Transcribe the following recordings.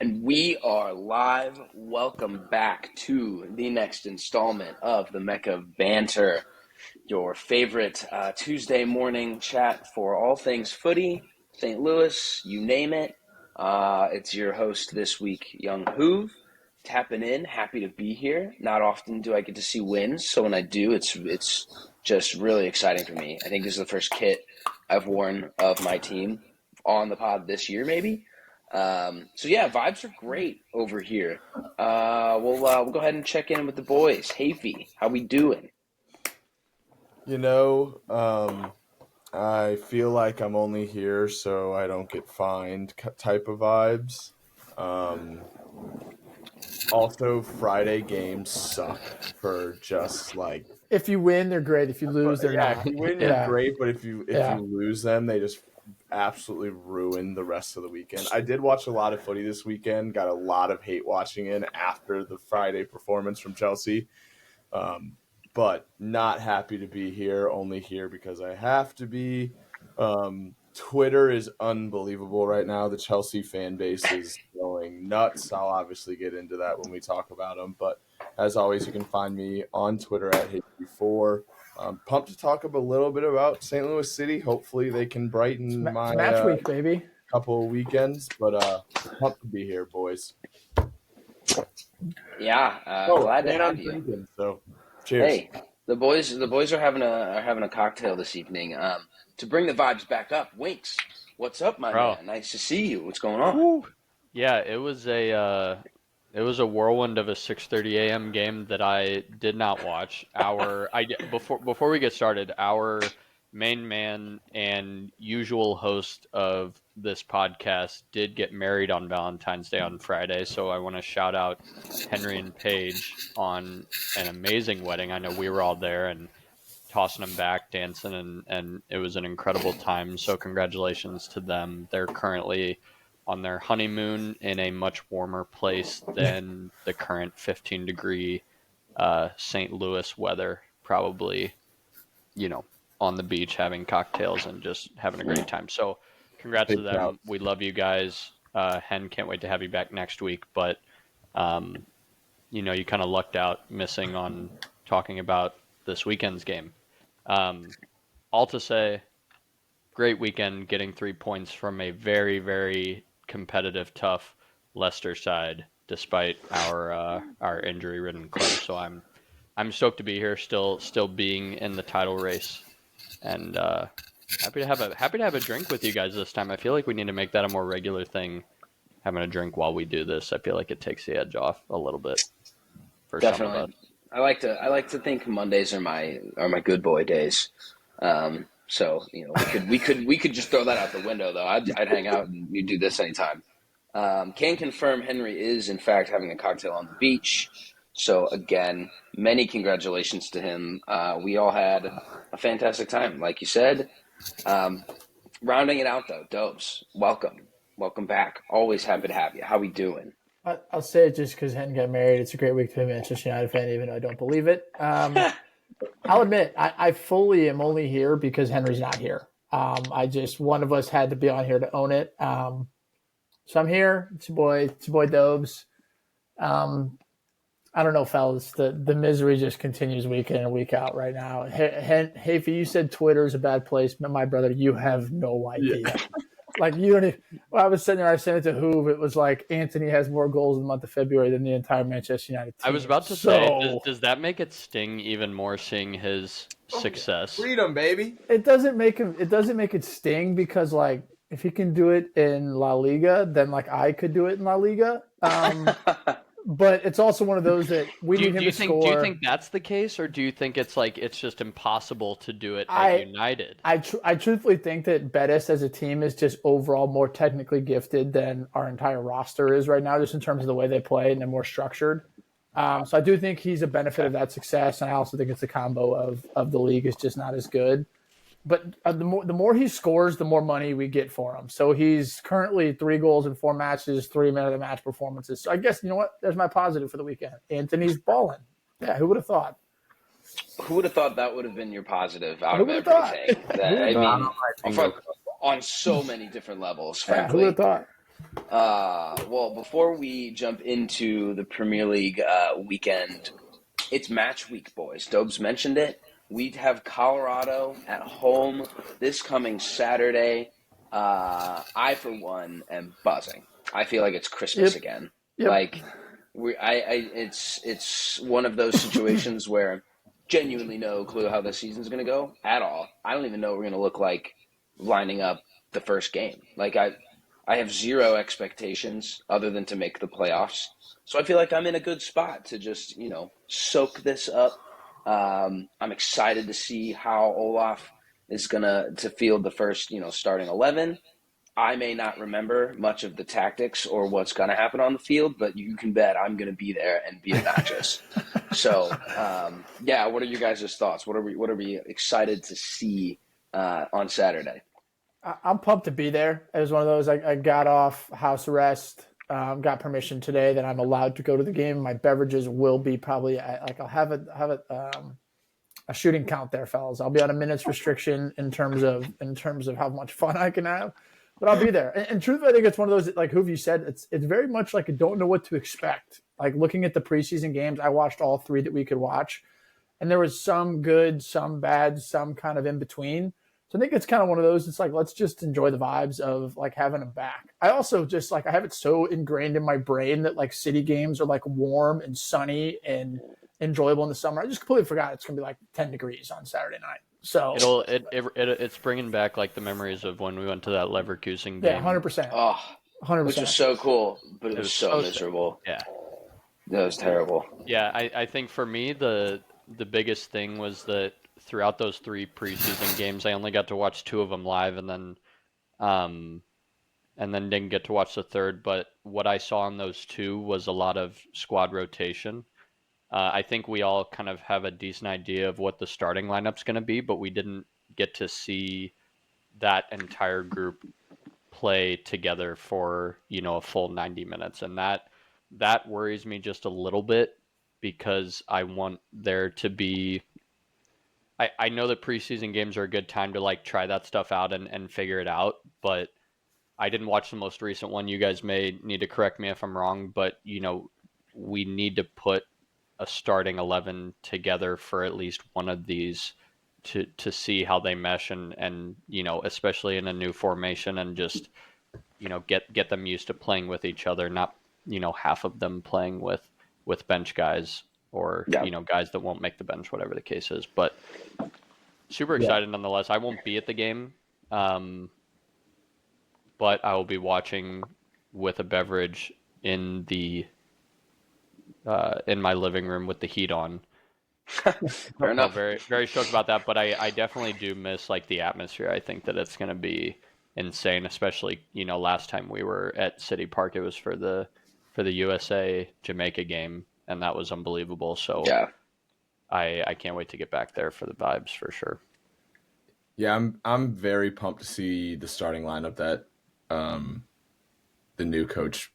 And we are live. Welcome back to the next installment of the Mecha Banter, your favorite Tuesday morning chat for all things footy, St. Louis, you name it. It's your host this week, Young Hoove, tapping in. Happy to be here. Not often do I get to see wins, so when I do, it's just really exciting for me. I think this is the first kit I've worn of my team on the pod this year, maybe. So yeah, vibes are great over here. We'll go ahead and check in with the boys. Hafey, how we doing? I feel like I'm only here so I don't get fined type of vibes. Also, Friday games suck for just like if you win, they're great. If you lose, they're not. if you win, you're great, but if you lose them, they just absolutely ruin the rest of the weekend. I did watch a lot of footy this weekend. Got a lot of hate watching in after the Friday performance from Chelsea. But not happy to be here, only here because I have to be. Twitter is unbelievable right now. The Chelsea fan base is going nuts. I'll obviously get into that when we talk about them. But as always, you can find me on Twitter at Hate4. Pumped to talk a little bit about St. Louis City. Hopefully they can brighten my match week, baby. Couple of weekends. But pumped to be here, boys. Yeah, glad to have you. Drinking, so cheers. Hey, the boys are having a cocktail this evening. To bring the vibes back up, Winks, what's up, my man? Nice to see you. What's going on? Woo. Yeah, it was a whirlwind of a 6:30 a.m. game that I did not watch. Before we get started, our main man and usual host of this podcast did get married on Valentine's Day on Friday, so I want to shout out Henry and Paige on an amazing wedding. I know we were all there and tossing them back, dancing, and it was an incredible time. So congratulations to them. They're currently on their honeymoon in a much warmer place than the current 15-degree St. Louis weather. Probably, on the beach having cocktails and just having a great time. So congrats to them. We love you guys. Hen, can't wait to have you back next week. But, you kind of lucked out missing on talking about this weekend's game. All to say, great weekend, getting 3 points from a very, very competitive, tough Leicester side, despite our injury-ridden club. So I'm stoked to be here, still being in the title race, and happy to have a drink with you guys this time. I feel like we need to make that a more regular thing, having a drink while we do this. I feel like it takes the edge off a little bit for Definitely. some of us. I like to think Mondays are my good boy days. So we could just throw that out the window though. I'd hang out and you do this anytime. Can confirm Henry is in fact having a cocktail on the beach. So again, many congratulations to him. We all had a fantastic time, like you said. Rounding it out though, Dobes, welcome back. Always happy to have you. How we doing? I'll say it just because Hen got married. It's a great week to be a Manchester United fan, even though I don't believe it. I'll admit, I fully am only here because Henry's not here. One of us had to be on here to own it. So I'm here. It's your boy Dobes. I don't know, fellas. The misery just continues week in and week out right now. Hey, you said Twitter is a bad place, but my brother, you have no idea. Yeah. Like, you don't even, when I was sitting there, I sent it to Hoove. It was like Anthony has more goals in the month of February than the entire Manchester United team. I was about to say, does that make it sting even more seeing his success? Freedom, baby. It doesn't make it sting because, like, if he can do it in La Liga, then like I could do it in La Liga. But it's also one of those that we need him to score. Do you think that's the case, or do you think it's like it's just impossible to do it at United? I truthfully think that Betis as a team is just overall more technically gifted than our entire roster is right now, just in terms of the way they play and they're more structured. So I do think he's a benefit of that success, and I also think it's a combo of the league is just not as good. But the more he scores, the more money we get for him. So he's currently 3 goals in 4 matches, 3 man-of-the-match performances. So I guess, you know what? There's my positive for the weekend. Anthony's balling. Yeah, who would have thought? Who would have thought that would have been your positive out of everything? On so many different levels, frankly. Who would have thought? Well, before we jump into the Premier League weekend, it's match week, boys. Dobes mentioned it. We have Colorado at home this coming Saturday. I, for one, am buzzing. I feel like it's Christmas Yep. again. Yep. Like it's one of those situations where genuinely no clue how the season's going to go at all. I don't even know what we're going to look like lining up the first game. Like I have zero expectations other than to make the playoffs. So I feel like I'm in a good spot to just, soak this up. I'm excited to see how Olaf is gonna to field the first, starting 11. I may not remember much of the tactics or what's gonna happen on the field, but you can bet I'm gonna be there and be obnoxious. So, yeah, what are your guys' thoughts? What are we excited to see on Saturday? I'm pumped to be there. It was one of those. I got off house arrest. Got permission today that I'm allowed to go to the game. My beverages will be probably I'll have a shooting count there, fellas. I'll be on a minutes restriction in terms of how much fun I can have, but I'll be there. And truthfully, I think it's one of those like who you said. It's very much like I don't know what to expect. Like looking at the preseason games, I watched all three that we could watch, and there was some good, some bad, some kind of in between. So I think it's kind of one of those. It's like let's just enjoy the vibes of like having them back. I also just like I have it so ingrained in my brain that like city games are like warm and sunny and enjoyable in the summer. I just completely forgot it's gonna be like 10 degrees on Saturday night. So It's bringing back like the memories of when we went to that Leverkusen yeah, game. 100%, Oh, which was 100%. so cool, but it It was was so so miserable. Yeah. That was terrible. Yeah, I think for me the biggest thing was that throughout those three preseason games, I only got to watch two of them live, um, and then didn't get to watch the third. But what I saw in those two was a lot of squad rotation. I think we all kind of have a decent idea of what the starting lineup's going to be, but we didn't get to see that entire group play together for a full 90 minutes, and that worries me just a little bit because I want there to be. I know that preseason games are a good time to like try that stuff out and figure it out, but I didn't watch the most recent one. You guys may need to correct me if I'm wrong, but we need to put a starting 11 together for at least one of these to see how they mesh and especially in a new formation and just get them used to playing with each other, not half of them playing with bench guys or Yeah. guys that won't make the bench, whatever the case is. But super Yeah. excited nonetheless. I won't be at the game, but I will be watching with a beverage in the in my living room with the heat on. Fair So enough. very very stoked about that. But I definitely do miss like the atmosphere. I think that it's going to be insane, especially last time we were at City Park, it was for the USA Jamaica game, and that was unbelievable. So Yeah. I can't wait to get back there for the vibes for sure. Yeah, I'm very pumped to see the starting lineup that the new coach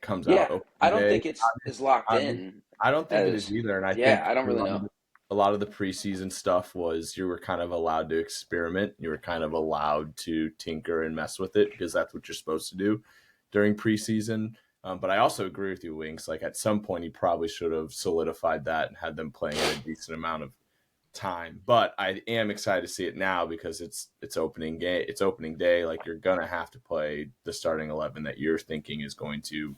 comes out Yeah. opening I don't day. think it's as locked I'm, in I don't think it is as either, and I yeah, think I don't really know. a lot of the preseason stuff was you were kind of allowed to experiment. You were kind of allowed to tinker and mess with it because that's what you're supposed to do during preseason. But I also agree with you, Winks. Like at some point, he probably should have solidified that and had them playing at a decent amount of time. But I am excited to see it now because it's opening game. It's opening day. Like you're gonna have to play the starting 11 that you're thinking is going to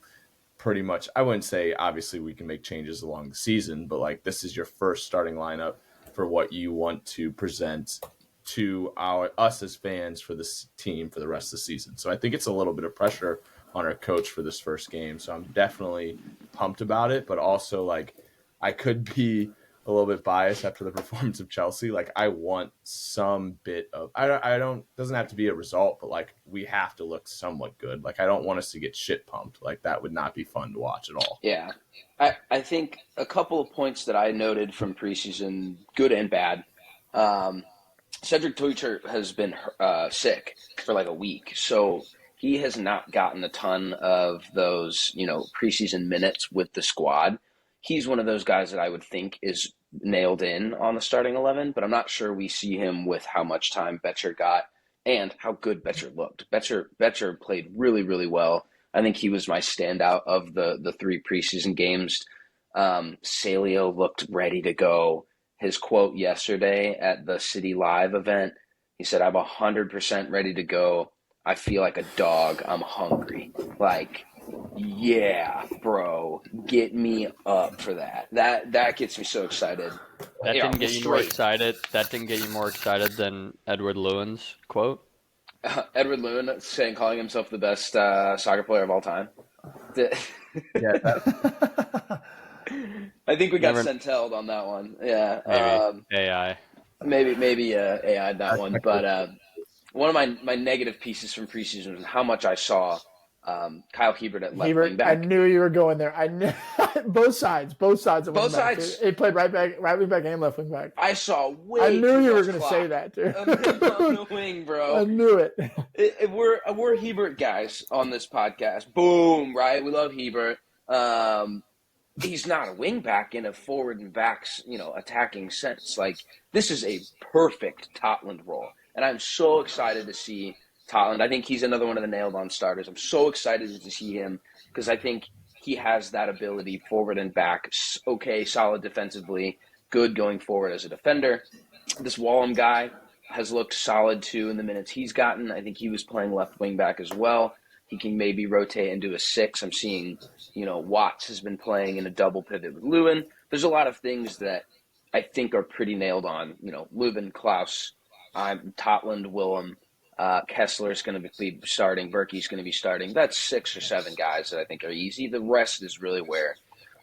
pretty much. I wouldn't say obviously we can make changes along the season, but like this is your first starting lineup for what you want to present to us as fans for this team for the rest of the season. So I think it's a little bit of pressure on our coach for this first game. So I'm definitely pumped about it, but also like I could be a little bit biased after the performance of Chelsea. Like I want some bit of I don't doesn't have to be a result, but like we have to look somewhat good. Like I don't want us to get shit pumped. Like that would not be fun to watch at all. Yeah. I think a couple of points that I noted from preseason, good and bad. Um, Cedric Toicher has been sick for like a week, so he has not gotten a ton of those, preseason minutes with the squad. He's one of those guys that I would think is nailed in on the starting 11, but I'm not sure we see him with how much time Betcher got and how good Betcher looked. Betcher played really, really well. I think he was my standout of the three preseason games. Salio looked ready to go. His quote yesterday at the City Live event, he said, "I'm 100% ready to go. I feel like a dog. I'm hungry." Like, yeah, bro, get me up for that. That gets me so excited. That Yeah, didn't get you more excited. That didn't get you more excited than Edward Lewin's quote. Edward Lewin calling himself the best soccer player of all time. Yeah, I think we got Never, sent-held on that one. Yeah, maybe AI. maybe AI that one. But one of my negative pieces from preseason was how much I saw Kyle Hebert at left wing Hebert, I back. knew you were going there. I knew both sides of Both wing back. sides. He played right wing back, and left wing back. I saw way. I knew you were going to say that too. on the wing, bro. I knew it. We're Hebert guys on this podcast. Boom, right? We love Hebert. He's not a wing back in a forward and backs, attacking sense. Like, this is a perfect Tottenham role. And I'm so excited to see Tottenham. I think he's another one of the nailed-on starters. I'm so excited to see him because I think he has that ability forward and back. Okay, solid defensively, good going forward as a defender. This Wallum guy has looked solid, too, in the minutes he's gotten. I think he was playing left wing back as well. He can maybe rotate and do a 6. I'm seeing, Watts has been playing in a double pivot with Lewin. There's a lot of things that I think are pretty nailed on. Lewin, Klaus, Totland, Willem, Kessler's going to be starting. Berkey's going to be starting. That's 6 or 7 guys that I think are easy. The rest is really where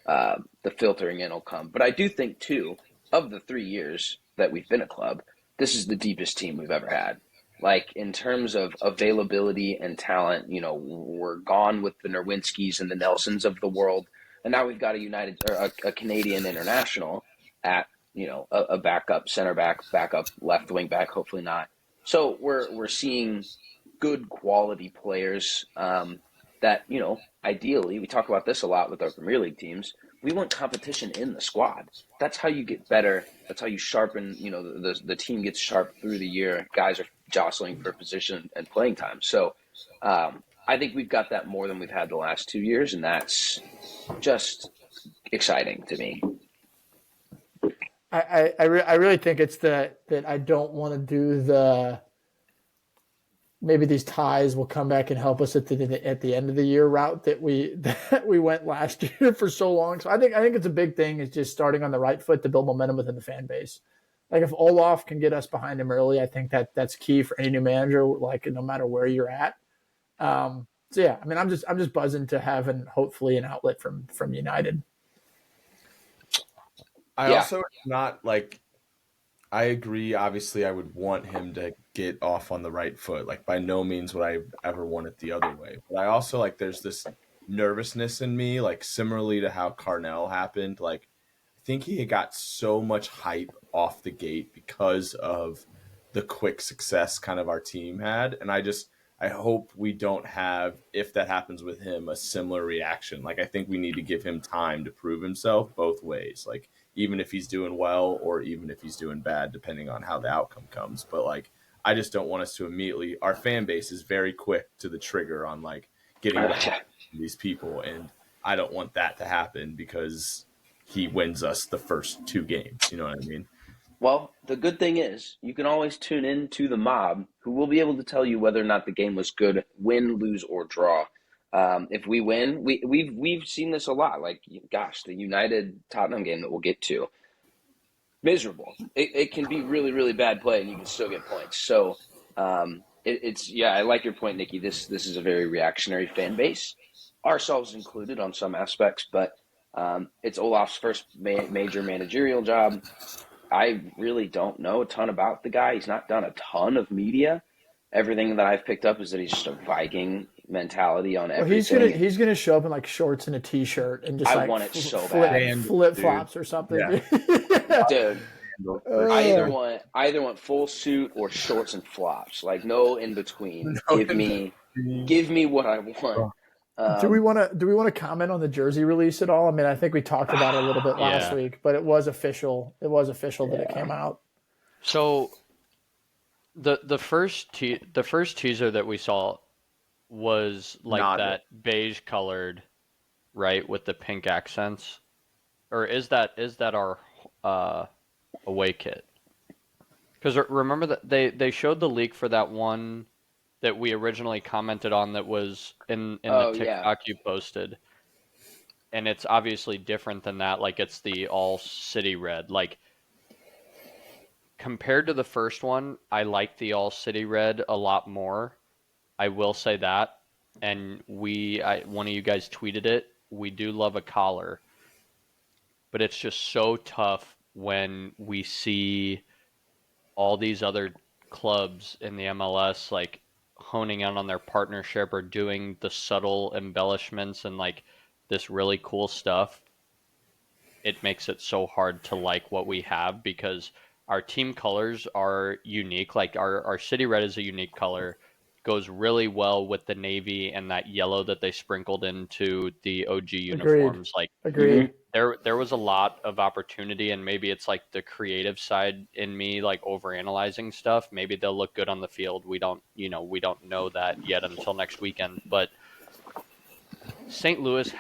the filtering in will come. But I do think, too, of the 3 years that we've been a club, this is the deepest team we've ever had. Like, in terms of availability and talent, we're gone with the Nerwinskis and the Nelsons of the world. And now we've got a Canadian international at, a backup center back, backup left wing back, hopefully not. So we're seeing good quality players that, ideally, we talk about this a lot with our Premier League teams. We want competition in the squad. That's how you get better. That's how you sharpen, the team gets sharp through the year. Guys are jostling for position and playing time. So I think we've got that more than we've had the last 2 years, and that's just exciting to me. I really think it's that I don't want to do maybe these ties will come back and help us at the end of the year route that we went last year for so long. So I think it's a big thing is just starting on the right foot to build momentum within the fan base. Like, if Olaf can get us behind him early, I think that's key for any new manager, like, no matter where you're at. So yeah, I mean, I'm just buzzing to have hopefully an outlet from United. I also not like. I agree. Obviously, I would want him to get off on the right foot. Like, by no means would I ever want it the other way. But I also, like, there's this nervousness in me, like, similarly to how Carnell happened. Like, I think he got so much hype off the gate because of the quick success kind of our team had. And I hope we don't have, if that happens with him, a similar reaction. Like, I think we need to give him time to prove himself both ways. Like, even if he's doing well or even if he's doing bad, depending on how the outcome comes. But, like, I just don't want us to immediately – our fan base is very quick to the trigger on, like, getting these people. And I don't want that to happen because he wins us the first 2 games. You know what I mean? Well, the good thing is you can always tune in to the mob, who will be able to tell you whether or not the game was good, win, lose, or draw. If we win, we've seen this a lot. Like, gosh, the United Tottenham game that we'll get to, miserable. It can be really, really bad play, and you can still get points. So I like your point, Nikki. This is a very reactionary fan base, ourselves included on some aspects. But it's Olaf's first major managerial job. I really don't know a ton about the guy. He's not done a ton of media. Everything that I've picked up is that he's just a Viking mentality on everything. Well, he's gonna show up in, like, shorts and a t-shirt and just want it so bad. Flip flops or something. Yeah. Dude, I either want full suit or shorts and flops. Like, no in between. Give me what I want. Do we want to comment on the jersey release at all? I mean, I think we talked about it a little bit last week, but it was official. It was official that it came out. So The first teaser that we saw was like Not that beige colored, right, with the pink accents, or is that our uh, away kit? Because remember that they showed the leak for that one that we originally commented on that was in the Oh yeah. TikTok you posted, and it's obviously different than that. Like it's the all city red. Like compared to the first one, I like the all city red a lot more. I will say that. And one of you guys tweeted it. We do love a collar, but it's just so tough when we see all these other clubs in the MLS like honing in on their partnership or doing the subtle embellishments and like this really cool stuff. It makes it so hard to like what we have because our team colors are unique. Like our city red is a unique color, goes really well with the navy and that yellow that they sprinkled into the OG Agreed. uniforms. Like Agreed. there was a lot of opportunity, and maybe it's like the creative side in me like overanalyzing stuff. Maybe they'll look good on the field. We don't know that yet until next weekend. But St. Louis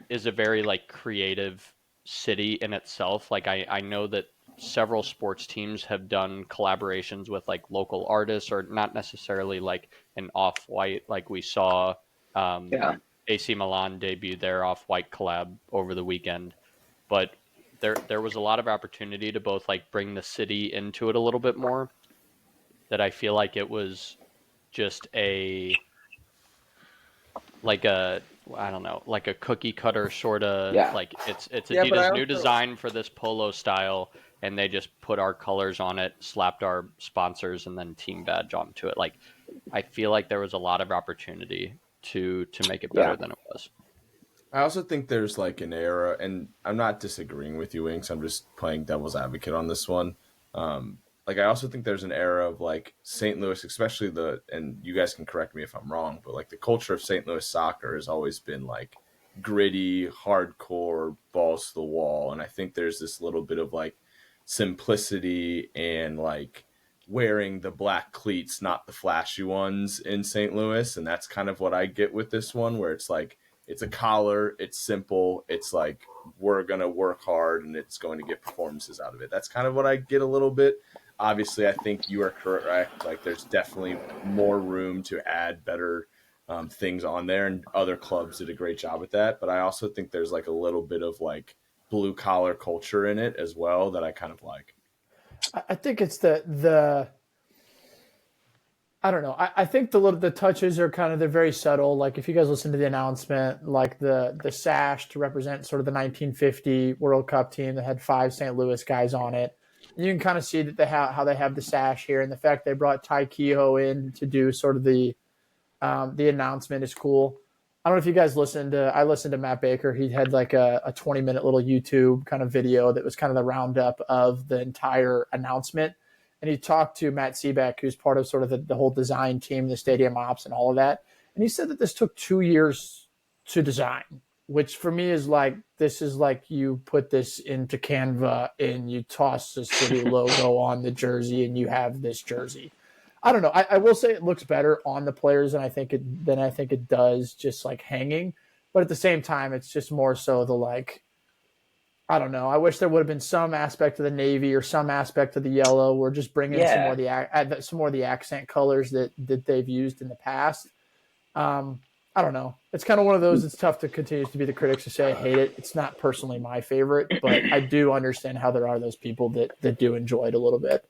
is a very like creative city in itself. Like I know that several sports teams have done collaborations with like local artists, or not necessarily like an off-white like we saw um, Yeah. AC Milan debut their off-white collab over the weekend. But there was a lot of opportunity to both like bring the city into it a little bit more. That I feel like it was just a like a I don't know, like a cookie cutter sort of Yeah. like it's Yeah, but I Adidas new also design for this polo style, and they just put our colors on it, slapped our sponsors, and then team badge onto it. Like I feel like there was a lot of opportunity to make it Yeah. better than it was. I also think there's like an era, and I'm not disagreeing with you, Winks. I'm just playing devil's advocate on this one. Like I also think there's an era of like St. Louis, especially and you guys can correct me if I'm wrong, but like the culture of St. Louis soccer has always been like gritty, hardcore, balls to the wall, and I think there's this little bit of like simplicity and like wearing the black cleats, not the flashy ones in St. Louis, and that's kind of what I get with this one, where it's like it's a collar, it's simple, it's like we're going to work hard and it's going to get performances out of it. That's kind of what I get a little bit. Obviously, I think you are correct. Like there's definitely more room to add better things on there, and other clubs did a great job with that. But I also think there's like a little bit of like blue collar culture in it as well that I kind of like. I think it's the I don't know. I think the touches are kind of they're very subtle. Like if you guys listen to the announcement, like the sash to represent sort of the 1950 World Cup team that had 5 St. Louis guys on it. You can kind of see that how they have the sash here, and the fact they brought Ty Kehoe in to do sort of the announcement is cool. I don't know if you guys listened to. I listened to Matt Baker. He had like a 20-minute little YouTube kind of video that was kind of the roundup of the entire announcement. And he talked to Matt Seabeck, who's part of sort of the whole design team, the stadium ops, and all of that. And he said that this took 2 years to design, which for me is like this is like you put this into Canva and you toss the city logo on the jersey and you have this jersey. I don't know. I will say it looks better on the players than I think it does just like hanging. But at the same time, it's just more so the like I don't know. I wish there would have been some aspect of the navy or some aspect of the yellow. We're just bringing some more of the accent colors that they've used in the past. I don't know. It's kind of one of those. It's tough to continue to be the critics to say I hate it. It's not personally my favorite, but I do understand how there are those people that do enjoy it a little bit.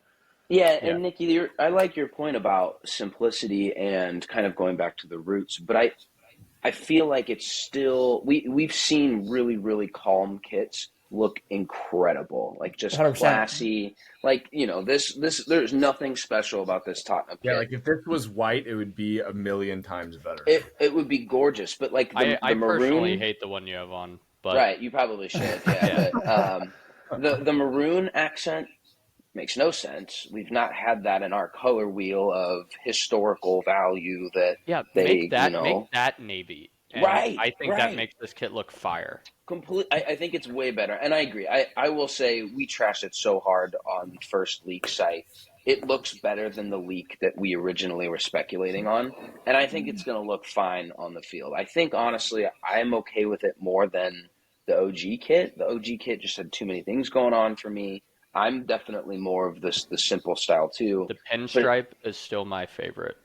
Yeah, Yeah. and Nikki, I like your point about simplicity and kind of going back to the roots, but I feel like it's still we've seen really really calm kits look incredible, like just 100%. classy. Like this there's nothing special about this Tottenham Yeah, kit. like if this was white, it would be a million times better. It would be gorgeous, but like the I personally maroon, hate the one you have on, but right? You probably should, yeah. But the maroon accent makes no sense. We've not had that in our color wheel of historical value that yeah, they, make that navy, and right, I think that right. makes this kit look fire. I think it's way better, and I agree. I will say we trashed it so hard on the first leak site, it looks better than the leak that we originally were speculating on. And I think it's going to look fine on the field. I think, honestly, I'm okay with it more than the OG kit. The OG kit just had too many things going on for me. I'm definitely more of the simple style, too. The pinstripe is still my favorite.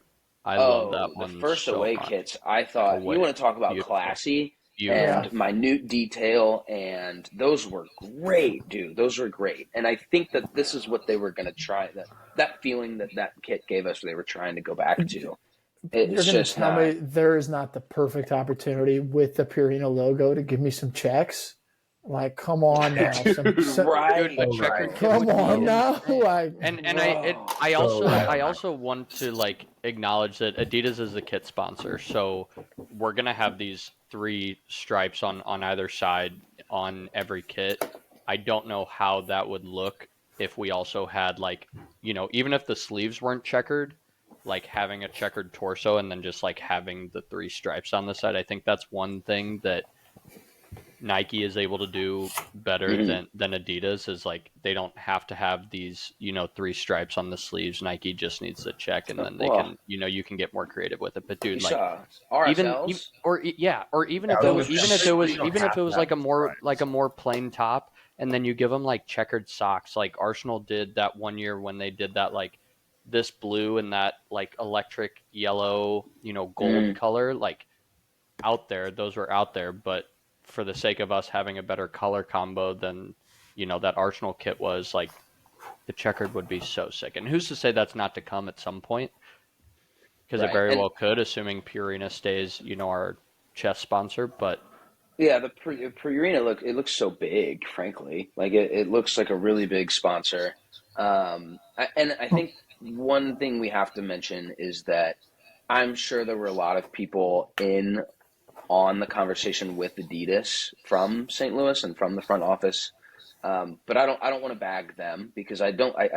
I love that The one first so away much. kits, I thought, you want to talk about Beautiful. classy Beautiful. and minute detail, and those were great, dude. Those were great. And I think that this is what they were going to try, that feeling that kit gave us, they were trying to go back to. You're going to tell me there is not the perfect opportunity with the Purina logo to give me some checks? Like, come on now. Right. Dude, a checkered kit come would on be now. insane. Like, I also want to like acknowledge that Adidas is the kit sponsor, so we're gonna have these 3 stripes on either side on every kit. I don't know how that would look if we also had like, even if the sleeves weren't checkered, like having a checkered torso and then just like having the 3 stripes on the side. I think that's one thing that Nike is able to do better than Adidas is like they don't have to have these 3 stripes on the sleeves. Nike just needs to check, and then they can you can get more creative with it. But dude, like even if it was like a more plain top, and then you give them like checkered socks, like Arsenal did that one year when they did that like this blue and that like electric yellow gold color, like those were out there, but for the sake of us having a better color combo than that Arsenal kit was, like the checkered would be so sick. And who's to say that's not to come at some point? Because it very well could, assuming Purina stays our chess sponsor. But yeah, the Purina it looks so big, frankly. Like it looks like a really big sponsor. And I think one thing we have to mention is that I'm sure there were a lot of people on the conversation with Adidas from St. Louis and from the front office. But I don't want to bag them, because I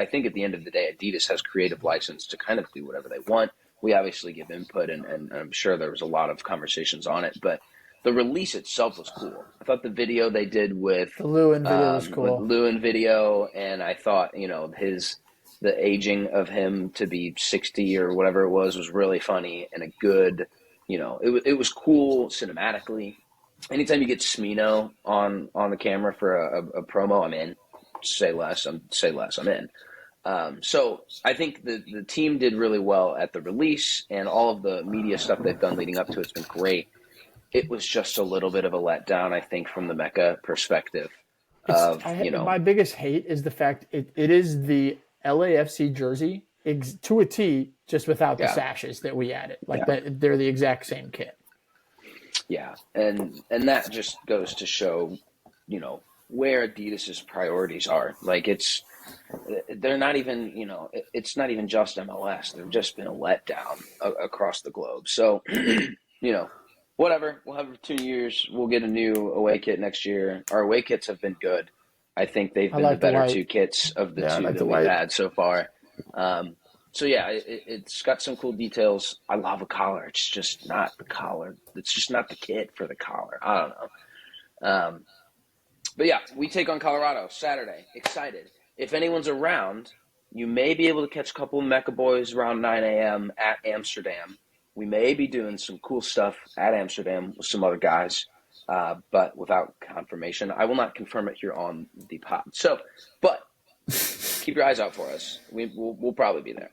think at the end of the day, Adidas has creative license to kind of do whatever they want. We obviously give input, and I'm sure there was a lot of conversations on it, but the release itself was cool. I thought the video they did with the Lewin video was cool. With Lewin video, and I thought the aging of him to be 60 or whatever it was really funny and a good. It was cool cinematically. Anytime you get Smino on the camera for a promo, I'm in. Say less, I'm in. So I think the team did really well at the release, and all of the media stuff they've done leading up to it's been great. It was just a little bit of a letdown, I think, from the Mecha perspective. My biggest hate is the fact it is the LAFC jersey to a T, just without the sashes that we added. That they're the exact same kit. Yeah, and that just goes to show, where Adidas's priorities are. Like they're not even, it's not even just MLS. They've just been a letdown across the globe. So, whatever. We'll have 2 years. We'll get a new away kit next year. Our away kits have been good. I think they've been the better 2 kits of the 2 that we've had so far. So yeah, it's got some cool details. I love a collar. It's just not the collar. It's just not the kit for the collar. I don't know. But yeah, we take on Colorado Saturday. Excited. If anyone's around, you may be able to catch a couple of Mecha boys around 9 a.m. at Amsterdam. We may be doing some cool stuff at Amsterdam with some other guys, but without confirmation. I will not confirm it here on the pod. So, but keep your eyes out for us. We'll probably be there.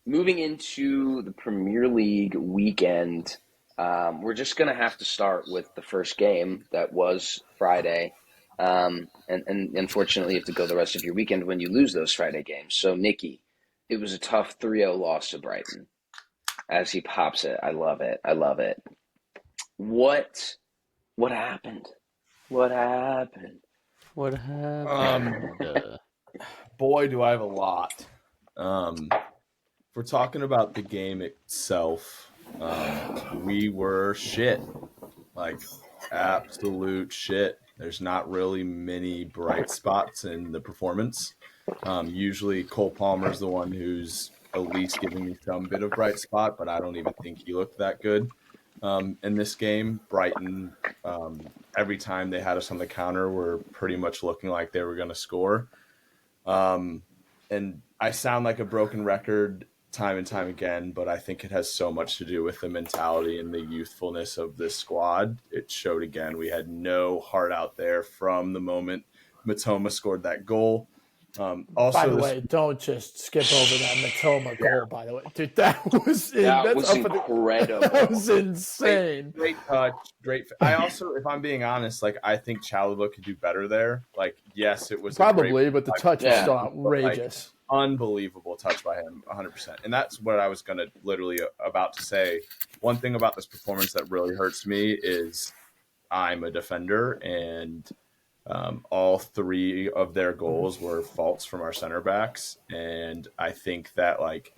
Moving into the Premier League weekend, we're just going to have to start with the first game that was Friday. And unfortunately, you have to go the rest of your weekend when you lose those Friday games. So, Nikki, it was a tough 3-0 loss to Brighton. As he pops it, I love it. What happened? What happened? Boy, do I have a lot. If we're talking about the game itself, we were shit. Like, absolute shit. There's not really many bright spots in the performance. Usually Cole Palmer's the one who's at least giving me some bit of bright spot, but I don't even think he looked that good in this game. Brighton, every time they had us on the counter, were pretty much looking like they were going to score. and I sound like a broken record time and time again, but I think it has so much to do with the mentality and the youthfulness of this squad. It showed again. We had no heart out there from the moment Matoma scored that goal. Also, by the way, don't just skip over that Matoma goal. By the way, dude, that was incredible. That was insane. Great touch, great. I also, if I'm being honest, like I think Chalobah could do better there. Like, yes, it was probably, but the touch was still outrageous. Unbelievable touch by him, 100%. And that's what I was going to literally about to say. One thing about this performance that really hurts me is I'm a defender, and all three of their goals were faults from our center backs. And I think that like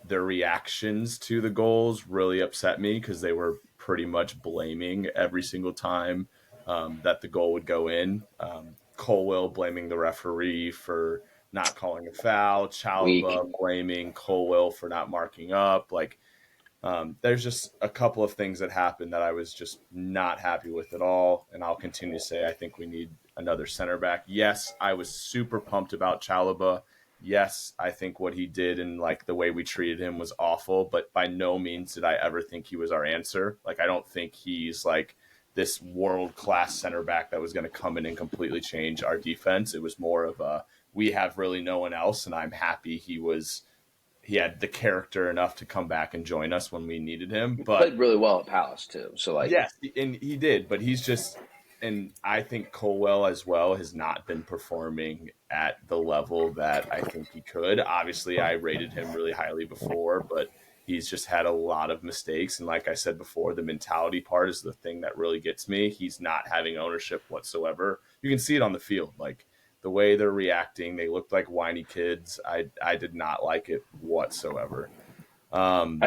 their reactions to the goals really upset me because they were pretty much blaming every single time that the goal would go in. Colwell blaming the referee for not calling a foul, Chalobah blaming Colwell for not marking up. Like, there's just a couple of things that happened that I was just not happy with at all. And I'll continue to say I think we need another center back. Yes, I was super pumped about Chalobah. Yes, I think what he did and like the way we treated him was awful, but by no means did I ever think he was our answer. Like, I don't think he's like this world-class center back that was going to come in and completely change our defense. It was more of a, we have really no one else, and I'm happy he had the character enough to come back and join us when we needed him. But played really well at Palace too. So like, yes, and he did, but he's just, and I think Colwell as well has not been performing at the level that I think he could. Obviously, I rated him really highly before, but he's just had a lot of mistakes. And like I said before, the mentality part is the thing that really gets me. He's not having ownership whatsoever. You can see it on the field. Like, the way they're reacting, they looked like whiny kids. I did not like it whatsoever. You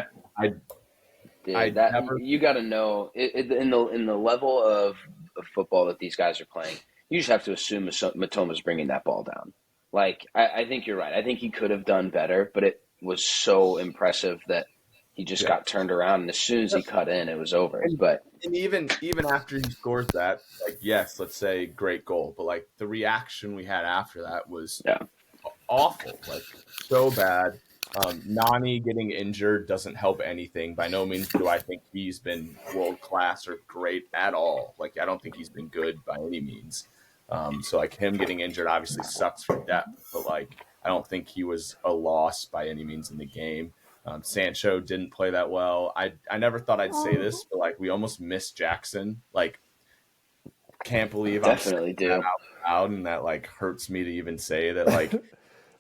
got to know in the level of football that these guys are playing. You just have to assume Matoma's bringing that ball down. Like, I think you're right. I think he could have done better, but it was so impressive that he just got turned around, and as soon as he cut in, it was over. And even after he scores that, like, yes, let's say great goal, but like the reaction we had after that was awful, like so bad. Nani getting injured doesn't help anything. By no means do I think he's been world class or great at all. Like, I don't think he's been good by any means. So like him getting injured obviously sucks for depth, but like I don't think he was a loss by any means in the game. Sancho didn't play that well. I never thought I'd say this, but like we almost missed Jackson. Like, can't believe I'm saying that out loud, and that like hurts me to even say that. Like,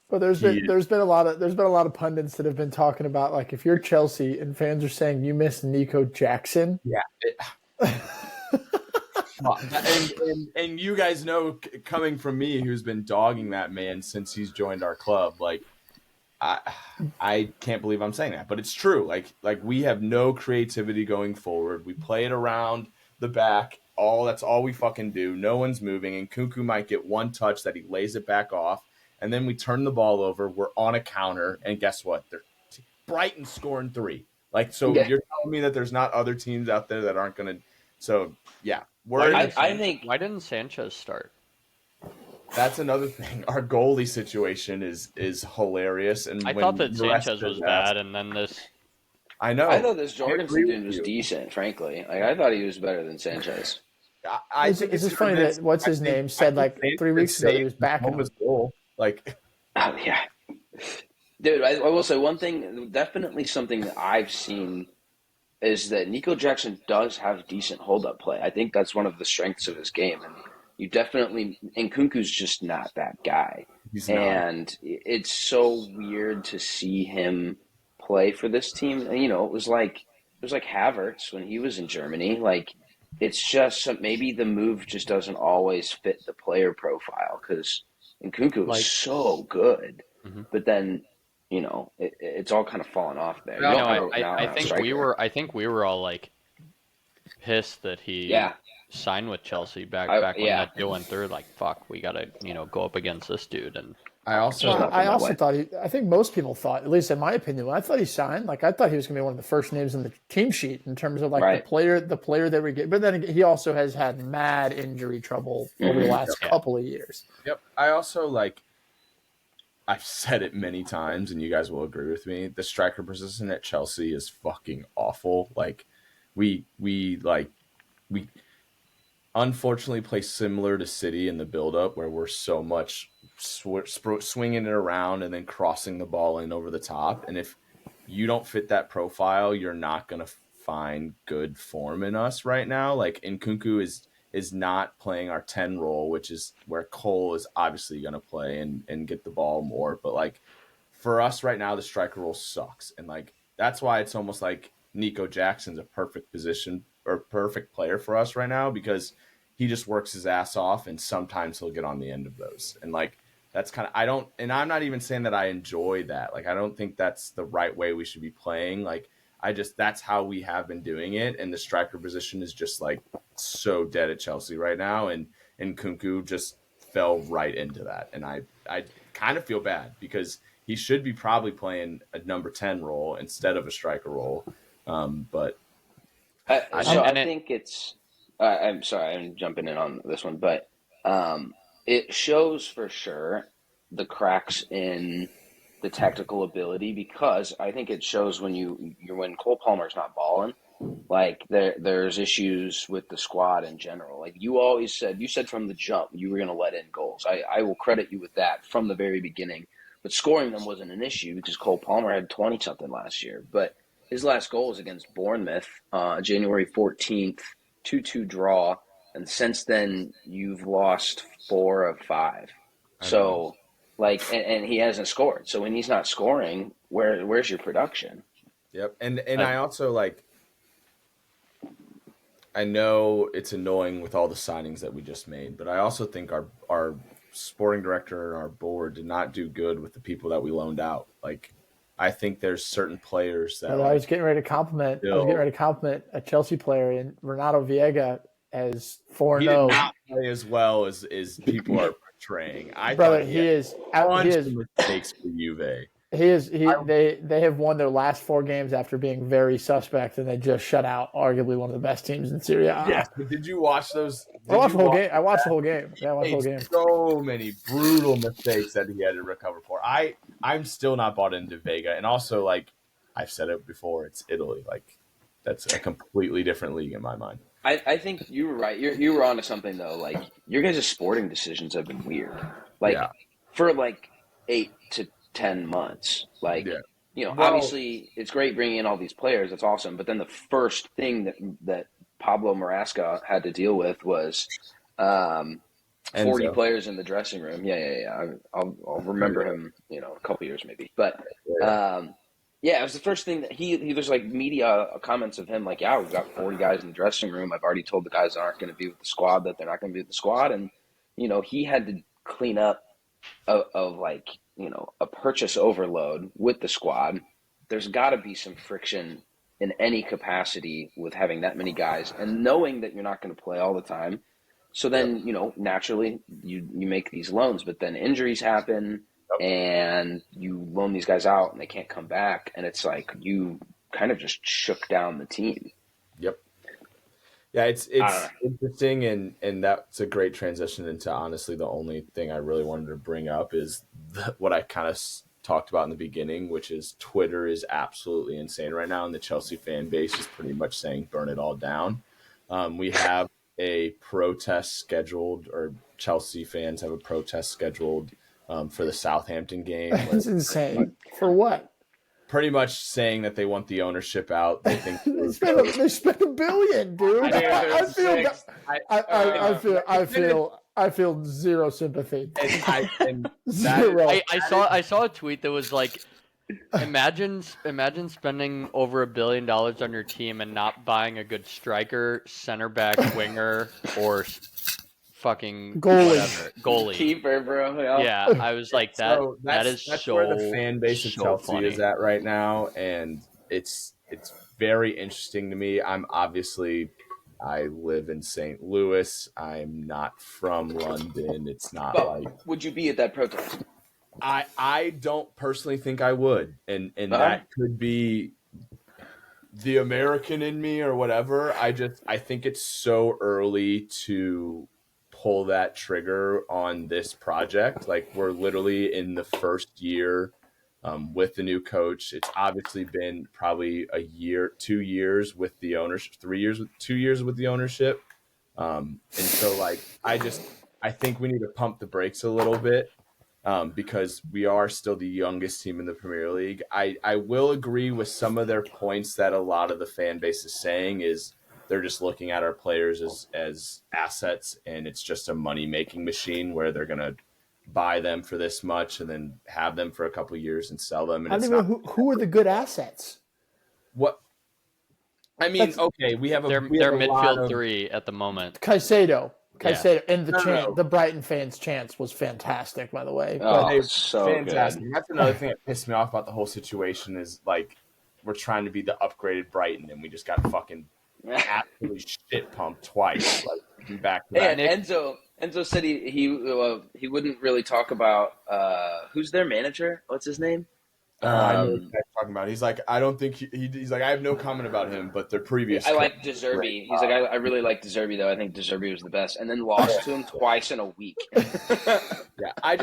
well, there's been a lot of pundits that have been talking about, like, if you're Chelsea and fans are saying you miss Nico Jackson, and you guys know, coming from me, who's been dogging that man since he's joined our club, like. I can't believe I'm saying that, but it's true. Like we have no creativity going forward. We play it around the back. That's all we fucking do. No one's moving, and Kunku might get one touch that he lays it back off, and then we turn the ball over. We're on a counter, and guess what? Brighton scoring 3. Like, so you're telling me that there's not other teams out there that aren't going to. So yeah, I think. Why didn't Sanchez start? That's another thing. Our goalie situation is hilarious. And I thought that Sanchez was bad, and then this. I know. I thought this Jorgensen dude was decent, frankly. Like, I thought he was better than Sanchez. I think it's just funny that what's his name said like 3 weeks ago he was back in his goal. Like, oh yeah, dude. I will say one thing. Definitely something that I've seen is that Nico Jackson does have decent hold-up play. I think that's one of the strengths of his game, and you definitely, and Kunku's just not that guy. And it's so weird to see him play for this team. And, you know, it was like Havertz when he was in Germany. Like, it's just maybe the move just doesn't always fit the player profile, because Nkunku was so good, but then, you know, it's all kind of fallen off there. I think we were all like pissed that he signed with Chelsea back when that deal went through. Like, fuck, we gotta go up against this dude. And I also thought I think most people thought, at least in my opinion, when I thought he signed, like, I thought he was gonna be one of the first names in the team sheet in terms of like the player that we get. But then he also has had mad injury trouble over the last couple of years. Yep. I also I've said it many times, and you guys will agree with me. The striker position at Chelsea is fucking awful. Like, we unfortunately play similar to City in the build-up, where we're so much swinging it around and then crossing the ball in over the top. And if you don't fit that profile, you're not going to find good form in us right now. Like, Nkunku is not playing our 10 role, which is where Cole is obviously going to play and get the ball more. But, like, for us right now, the striker role sucks. And, like, that's why it's almost like Nico Jackson's a perfect position or perfect player for us right now, because he just works his ass off and sometimes he'll get on the end of those. And, like, that's kind of, I'm not even saying that I enjoy that. Like, I don't think that's the right way we should be playing. Like, that's how we have been doing it. And the striker position is just, like, so dead at Chelsea right now. And Nkunku just fell right into that. And I kind of feel bad, because he should be probably playing a number 10 role instead of a striker role. But I think it's. I'm sorry, I'm jumping in on this one, but it shows for sure the cracks in the tactical ability, because I think it shows when Cole Palmer's not balling. Like, there's issues with the squad in general. Like, you said from the jump you were going to let in goals. I will credit you with that from the very beginning. But scoring them wasn't an issue, because Cole Palmer had 20-something last year. But his last goal was against Bournemouth, January 14th, 2-2 draw. And since then, you've lost 4 of 5. So, like, and he hasn't scored. So when he's not scoring, where's your production? Yep. And I also, like, I know it's annoying with all the signings that we just made, but I also think our sporting director and our board did not do good with the people that we loaned out. Like, I think there's certain players that I was getting ready to compliment. A Chelsea player, and Renato Viega as 4-0. He did not play as well as people are portraying. He is mistakes for Juve. They have won their last 4 games after being very suspect, and they just shut out arguably one of the best teams in Serie A. Yes, but did you watch those? I watched the whole game. Yeah, I watched the whole game. So many brutal mistakes that he had to recover for. I'm still not bought into Vega, and also, like, I've said it before, it's Italy. Like, that's a completely different league in my mind. I think you were right. You were onto something, though. Like, your guys' sporting decisions have been weird. Like, for like 8 to 10 months. Like, obviously it's great bringing in all these players. That's awesome. But then the first thing that Pablo Marasca had to deal with was 40 players in the dressing room. Yeah. I'll remember him, a couple years maybe. But it was the first thing that he there's like media comments of him like, we've got 40 guys in the dressing room. I've already told the guys that aren't going to be with the squad that they're not going to be with the squad. And, he had to clean up of like, a purchase overload with the squad. There's got to be some friction in any capacity with having that many guys and knowing that you're not going to play all the time. So then, naturally you make these loans, but then injuries happen and you loan these guys out and they can't come back. And it's like you kind of just shook down the team. Yep. Yeah, it's interesting, and that's a great transition into, honestly, the only thing I really wanted to bring up is what I kind of talked about in the beginning, which is Twitter is absolutely insane right now, and the Chelsea fan base is pretty much saying burn it all down. We have a protest scheduled, or Chelsea fans have a protest scheduled for the Southampton game. That's insane. For what? Pretty much saying that they want the ownership out. They think they spent $1 billion, dude. I feel zero sympathy. Zero. I saw a tweet that was like, imagine spending over $1 billion on your team and not buying a good striker, center back, winger, or fucking goalie, keeper, bro. Yeah, I was like that. That's where the fan base of Chelsea funny. Is at right now, and it's very interesting to me. I live in St. Louis. I'm not from London. It's not Would you be at that protest? I don't personally think I would, and that could be the American in me or whatever. I think it's so early to pull that trigger on this project. Like, we're literally in the first year with the new coach. It's obviously been probably a year, 2 years with the ownership, 2 years with the ownership. And so, like, I think we need to pump the brakes a little bit because we are still the youngest team in the Premier League. I will agree with some of their points that a lot of the fan base is saying is they're just looking at our players as assets, and it's just a money-making machine where they're going to buy them for this much and then have them for a couple of years and sell them. And I don't even know who are the good assets. What? I mean, okay, we have They're a midfield three at the moment. Caicedo, Yeah. and the Brighton fans' chance was fantastic, by the way. Oh, so fantastic. good. That's another thing that pissed me off about the whole situation is, like, we're trying to be the upgraded Brighton, and we just got fucking absolutely shit pumped twice. Like, back to back. Hey, Enzo said he wouldn't really talk about who's their manager. What's his name? I know what you're talking about. He's like, I don't think he's like, I have no comment about him, but their previous. I like De Zerbi. He's like, I really like De Zerbi though. I think De Zerbi was the best, and then lost to him twice in a week. Yeah, I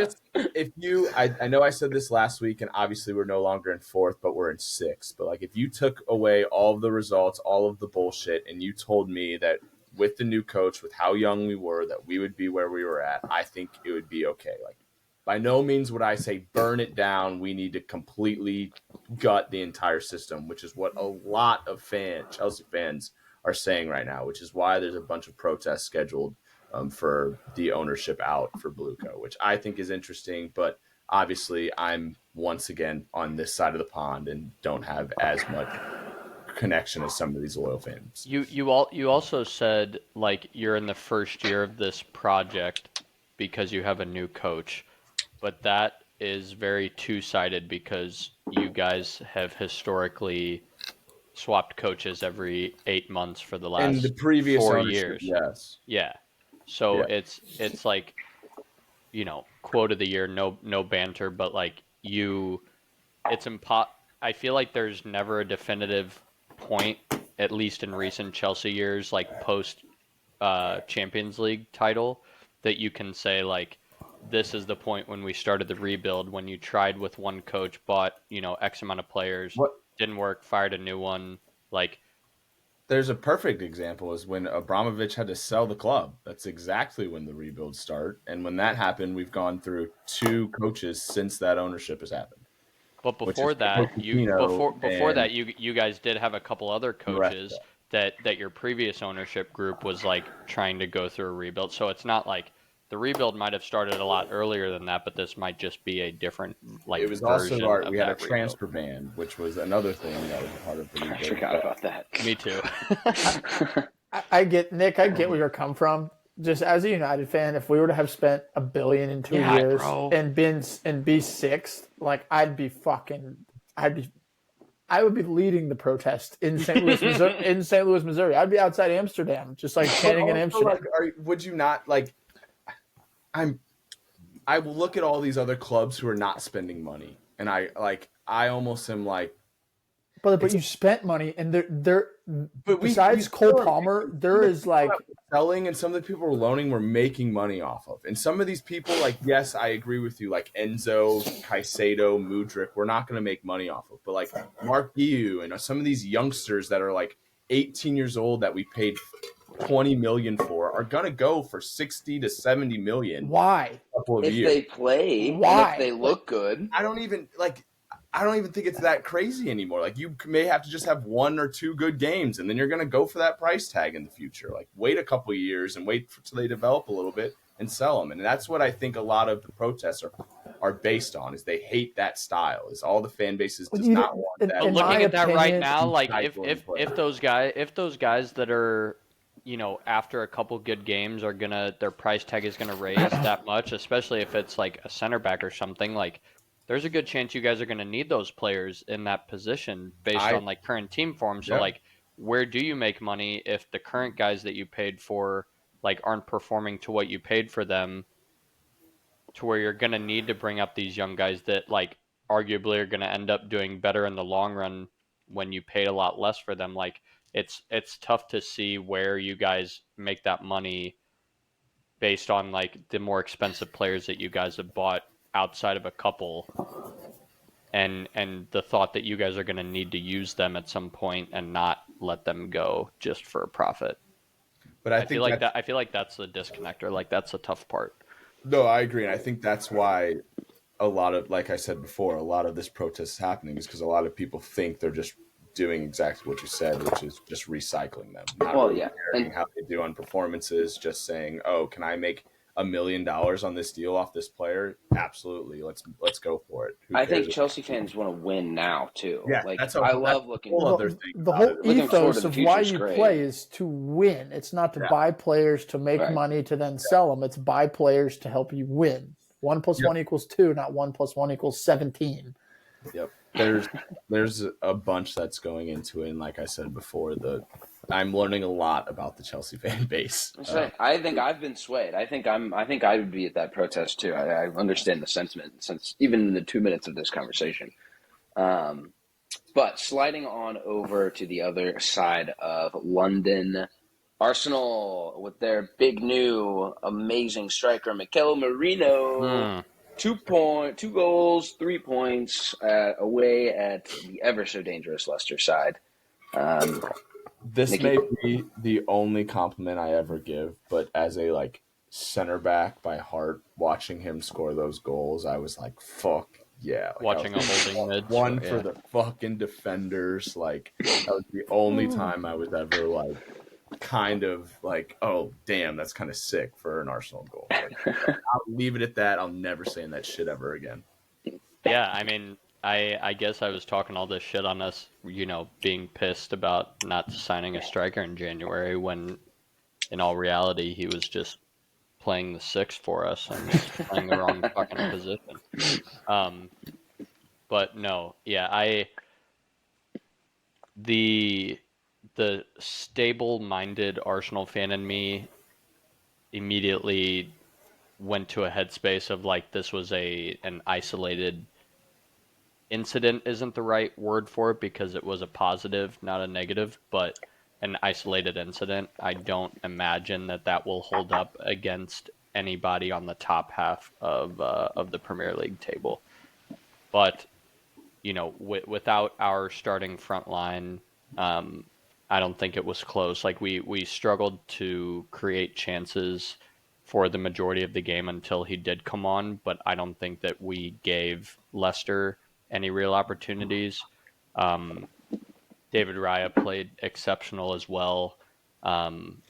know I said this last week, and obviously we're no longer in fourth, but we're in sixth. But like, if you took away all of the results, all of the bullshit, and you told me that with the new coach, with how young we were, that we would be where we were at, I think it would be okay. Like, by no means would I say burn it down. We need to completely gut the entire system, which is what a lot of Chelsea fans are saying right now, which is why there's a bunch of protests scheduled for the ownership out for Bluco, which I think is interesting. But obviously, I'm once again on this side of the pond and don't have as much connection as some of these loyal fans. You also said, like, you're in the first year of this project because you have a new coach. But that is very two-sided because you guys have historically swapped coaches every 8 months for the last and the previous 4 years. Yes. Yeah. So Yeah. it's like, quote of the year, no banter, but like I feel like there's never a definitive point, at least in recent Chelsea years, like post Champions League title, that you can say like, this is the point when we started the rebuild, when you tried with one coach, bought, X amount of players, didn't work, fired a new one. Like, there's a perfect example is when Abramovich had to sell the club. That's exactly when the rebuild started. And when that happened, we've gone through 2 coaches since that ownership has happened. But before that, you guys did have a couple other coaches that your previous ownership group was like trying to go through a rebuild. So it's not like the rebuild might have started a lot earlier than that, but this might just be a different It was also we had a transfer ban, which was another thing that was part of the rebuild. I forgot about that. Me too. I get where you're come from. Just as a United fan, if we were to have spent $1 billion in 2 years and be sixth, like I would be leading the protest in St. Louis, Missouri. I'd be outside Amsterdam, just like chanting in Amsterdam. Would you not like? I will look at all these other clubs who are not spending money, and I almost am like, but you spent money, and besides Cole Palmer, there is like selling, and some of the people we're loaning we're making money off of, and some of these people, like, yes, I agree with you, like Enzo, Caicedo, Mudryk, we're not going to make money off of, but like Mark Guiu and some of these youngsters that are like 18 years old that we paid 20 million for are gonna go for 60 to 70 million. Why? If they play, why? And if they look good. I don't even think it's that crazy anymore. Like, you may have to just have 1 or 2 good games, and then you're gonna go for that price tag in the future. Like, wait a couple of years and wait till they develop a little bit and sell them. And that's what I think a lot of the protests are based on. Is they hate that style. Is all the fan bases does not want that. But looking at that right now, like if those guys that are, after a couple good games are their price tag is gonna raise that much, especially if it's like a center back or something, like there's a good chance you guys are gonna need those players in that position based on like current team form. So like, where do you make money if the current guys that you paid for like aren't performing to what you paid for them, to where you're gonna need to bring up these young guys that like arguably are gonna end up doing better in the long run when you paid a lot less for them. Like, it's tough to see where you guys make that money based on like the more expensive players that you guys have bought outside of a couple, and the thought that you guys are going to need to use them at some point and not let them go just for a profit. But I feel like that's the disconnect, or like that's the tough part. No, I agree, and I think that's why a lot of, like I said before, a lot of this protest is happening is because a lot of people think they're just doing exactly what you said, which is just recycling them, not really caring how they do on performances, just saying, "Oh, can I make $1 million on this deal off this player? Absolutely, let's go for it." I think Chelsea fans want to win now too. Yeah, like that's I love looking. The whole ethos of why you great. play is to win. It's not to buy players to make money to then sell them. It's buy players to help you win. 1 + 1 = 2, not 1 + 1 = 17. Yep. There's a bunch that's going into it, and like I said before, I'm learning a lot about the Chelsea fan base. I think I've been swayed. I think I would be at that protest too. I understand the sentiment since even in the 2 minutes of this conversation. But sliding on over to the other side of London, Arsenal with their big new amazing striker Mikel Merino. 2 goals, 3 points away at the ever so dangerous Leicester side. This may be the only compliment I ever give, but as a center back by heart, watching him score those goals, I was like, "Fuck yeah!" Watching a holding mid, one for the fucking defenders. Like that was the only time I was ever kind of "Oh damn, that's kind of sick for an Arsenal goal." I'll leave it at that. I'll never say that shit ever again. Yeah, I mean, I guess I was talking all this shit on us, being pissed about not signing a striker in January when, in all reality, he was just playing the 6 for us and playing the wrong fucking position. But no, yeah, the stable-minded Arsenal fan in me immediately went to a headspace of this was an isolated incident. Isn't the right word for it because it was a positive, not a negative, but an isolated incident. I don't imagine that will hold up against anybody on the top half of the Premier League table. But without our starting front line, I don't think it was close. We struggled to create chances for the majority of the game until he did come on, but I don't think that we gave Leicester any real opportunities. David Raya played exceptional as well.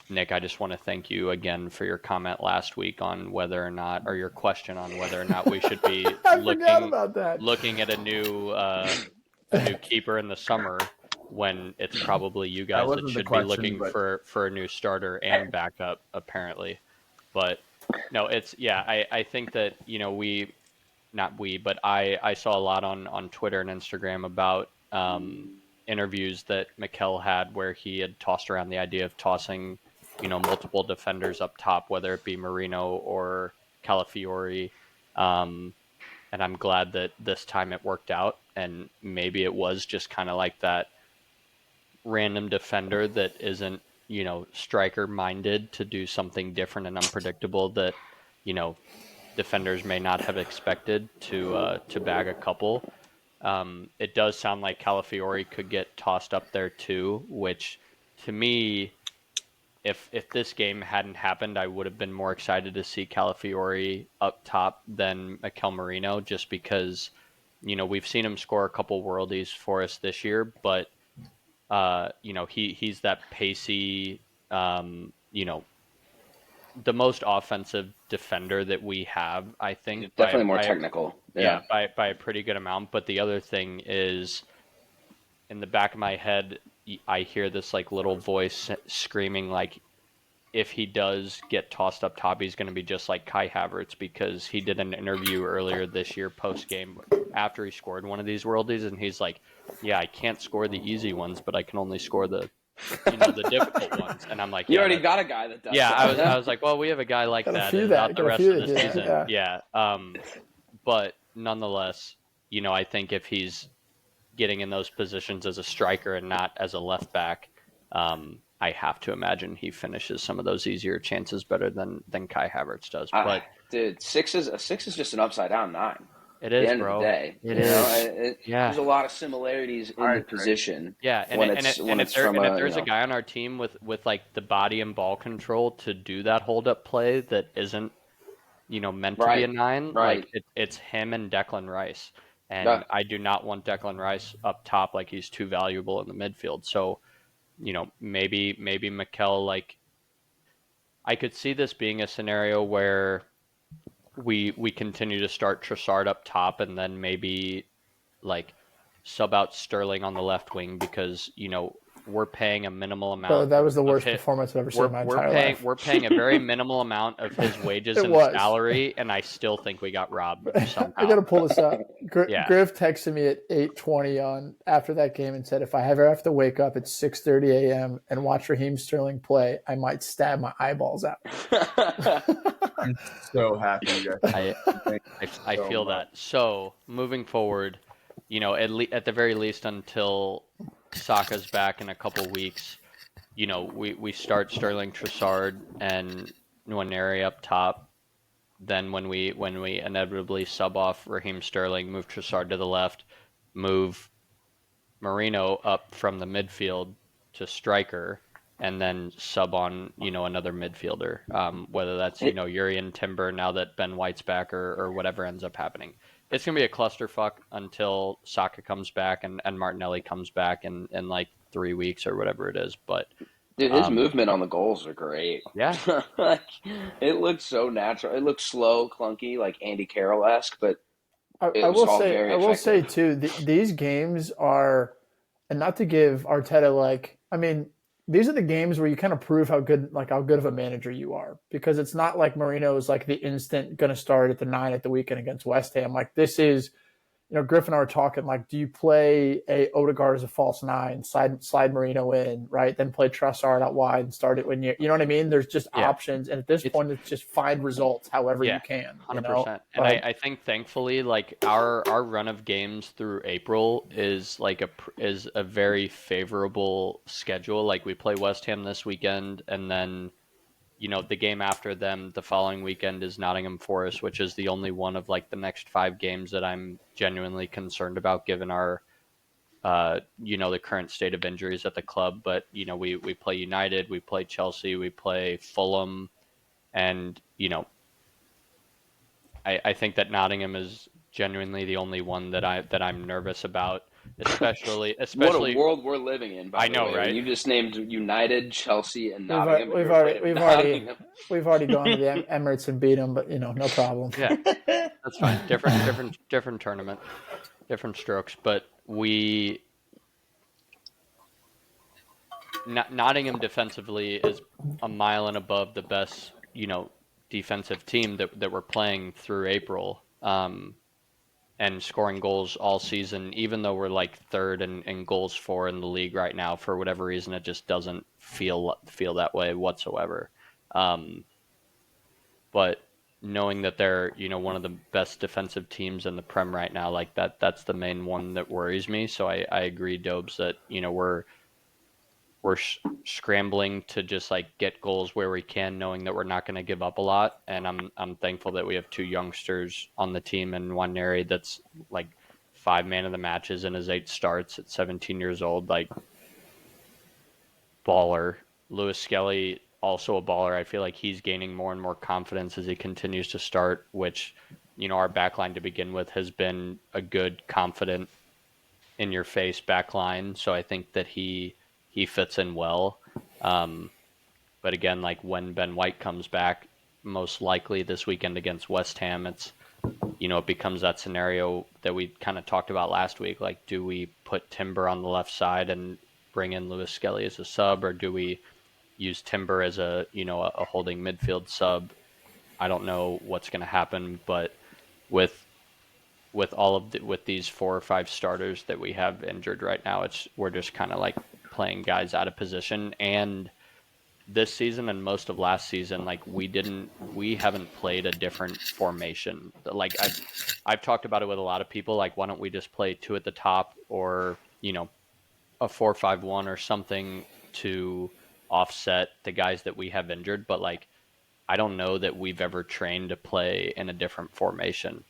Nick, I just want to thank you again for your comment last week on whether or not, or your question on whether or not we should be looking at a new keeper in the summer when it's probably you guys that should be looking for a new starter and backup, apparently. But no, I think that, but I saw a lot on Twitter and Instagram about interviews that Mikel had where he had tossed around the idea of tossing, multiple defenders up top, whether it be Marino or Calafiori. And I'm glad that this time it worked out, and maybe it was just kind of like that random defender that isn't, striker minded to do something different and unpredictable that, defenders may not have expected to bag a couple. It does sound like Calafiori could get tossed up there too, which to me, if this game hadn't happened, I would have been more excited to see Calafiori up top than Mikel Merino, just because, we've seen him score a couple worldies for us this year, but he's that pacey, the most offensive defender that we have, I think. Definitely more technical. Yeah, by a pretty good amount. But the other thing is, in the back of my head, I hear this little voice screaming if he does get tossed up top, he's going to be just like Kai Havertz, because he did an interview earlier this year post-game after he scored one of these worldies, and he's like, yeah, I can't score the easy ones, but I can only score the difficult ones. And I'm like, you already got a guy that does that. I was like, well, we have a guy like that throughout the rest of the season. Yeah. But nonetheless, I think if he's getting in those positions as a striker and not as a left back, I have to imagine he finishes some of those easier chances better than Kai Havertz does. But dude, six is just an upside down 9. it At the is, end of the bro. day, It is. Yeah. There's a lot of similarities in the position. Yeah, when it's from if there's a guy on our team with like the body and ball control to do that hold up play that isn't meant to be a 9, right. like it's him and Declan Rice, and I do not want Declan Rice up top. Like, he's too valuable in the midfield. So maybe Mikel, like, I could see this being a scenario where we continue to start Trossard up top and then maybe like sub out Sterling on the left wing because we're paying a minimal amount. Bro, that was the worst performance I've ever seen in my entire life. We're paying a very minimal amount of his wages and salary, and I still think we got robbed somehow. I gotta pull this up. Griff texted me at 8:20 on after that game and said, if I ever have to wake up at 6:30 a.m. and watch Raheem Sterling play, I might stab my eyeballs out. I'm so happy you guys. I feel that. So moving forward, at the very least until Saka's back in a couple weeks, we start Sterling, Trossard, and Nwaneri up top. Then when we inevitably sub off Raheem Sterling, move Trossard to the left, move Marino up from the midfield to striker, and then sub on another midfielder, whether that's Urian Timber now that Ben White's back or whatever ends up happening. It's gonna be a clusterfuck until Saka comes back and Martinelli comes back in like 3 weeks or whatever it is. But dude, his movement on the goals are great. Yeah, like, it looks so natural. It looks slow, clunky, like Andy Carroll-esque, but I will say too, these games are, and not to give Arteta these are the games where you kind of prove how good of a manager you are, because it's not like Marino is like the instant going to start at the 9 at the weekend against West Ham. Like, this is, Griff and I were talking, like, do you play Odegaard as a false 9, slide Marino in, right? Then play Trossard out wide and start it when you know what I mean? There's just options. And at this point, it's just find results however you can. 100%. And I think thankfully, like, our run of games through April is like is a very favorable schedule. Like, we play West Ham this weekend, and then the game after them the following weekend is Nottingham Forest, which is the only one of like the next 5 games that I'm genuinely concerned about given our, the current state of injuries at the club. But, we play United, we play Chelsea, we play Fulham. And, I think that Nottingham is genuinely the only one that I'm nervous about. Especially what a world we're living in. By I know, the way. right? You just named United, Chelsea, and Nottingham. We've already gone to the Emirates and beat them, but no problem. Yeah, that's fine. Different tournament, different strokes. But Nottingham defensively is a mile and above the best defensive team that we're playing through April. And scoring goals all season, even though we're like 3rd in goals for in the league right now. For whatever reason, it just doesn't feel that way whatsoever. But knowing that they're one of the best defensive teams in the Prem right now, like that's the main one that worries me. So I agree, Dobes, that we're scrambling to just like get goals where we can, knowing that we're not going to give up a lot. And I'm thankful that we have 2 youngsters on the team, and Nwaneri that's like 5 man of the matches in his 8 starts at 17 years old, like baller. Lewis Skelly, also a baller. I feel like he's gaining more and more confidence as he continues to start, which our backline to begin with has been a good, confident, in your face backline. So I think that he fits in well. But again, like when Ben White comes back, most likely this weekend against West Ham, it's, it becomes that scenario that we kind of talked about last week. Like, do we put Timber on the left side and bring in Lewis Skelly as a sub, or do we use Timber as a holding midfield sub? I don't know what's going to happen, but with with these 4 or 5 starters that we have injured right now, we're just kind of like playing guys out of position. And this season and most of last season, like we haven't played a different formation. Like I've talked about it with a lot of people. Like, why don't we just play 2 at the top, or a 4-5-1 or something to offset the guys that we have injured, but like I don't know that we've ever trained to play in a different formation,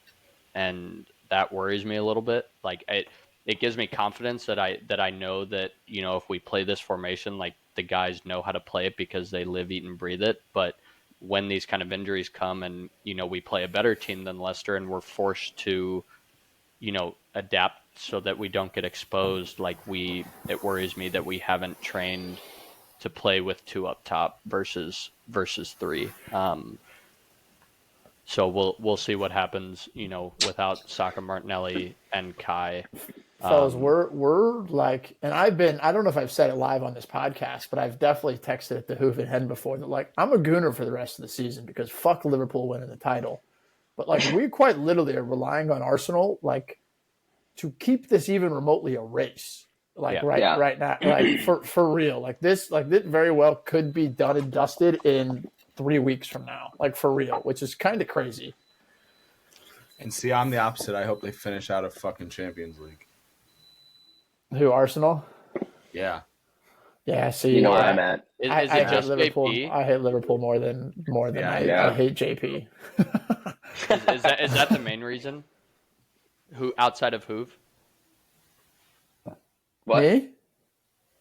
and that worries me a little bit. Like it gives me confidence that I know that, you know, if we play this formation, like the guys know how to play it because they live, eat, and breathe it. But when these kind of injuries come and, you know, we play a better team than Leicester and we're forced to, you know, adapt so that we don't get exposed, like it worries me that we haven't trained to play with two up top versus three. So we'll see what happens, you know, without Saka, Martinelli, and Kai. Fellas, we're like, and I don't know if I've said it live on this podcast, but I've definitely texted it to Hoof and Hen before that, like, I'm a gooner for the rest of the season because fuck Liverpool winning the title. But like, we quite literally are relying on Arsenal, like, to keep this even remotely a race. Like right now, like for real, like this very well could be done and dusted in 3 weeks from now, like for real, which is kind of crazy. And see, I'm the opposite. I hope they finish out of fucking Champions League. Who, Arsenal? Yeah. Yeah, see, you know where I'm at. Is it just Liverpool. JP? I hate Liverpool more than I hate JP. Is that the main reason? Who outside of Hoove? What? Me?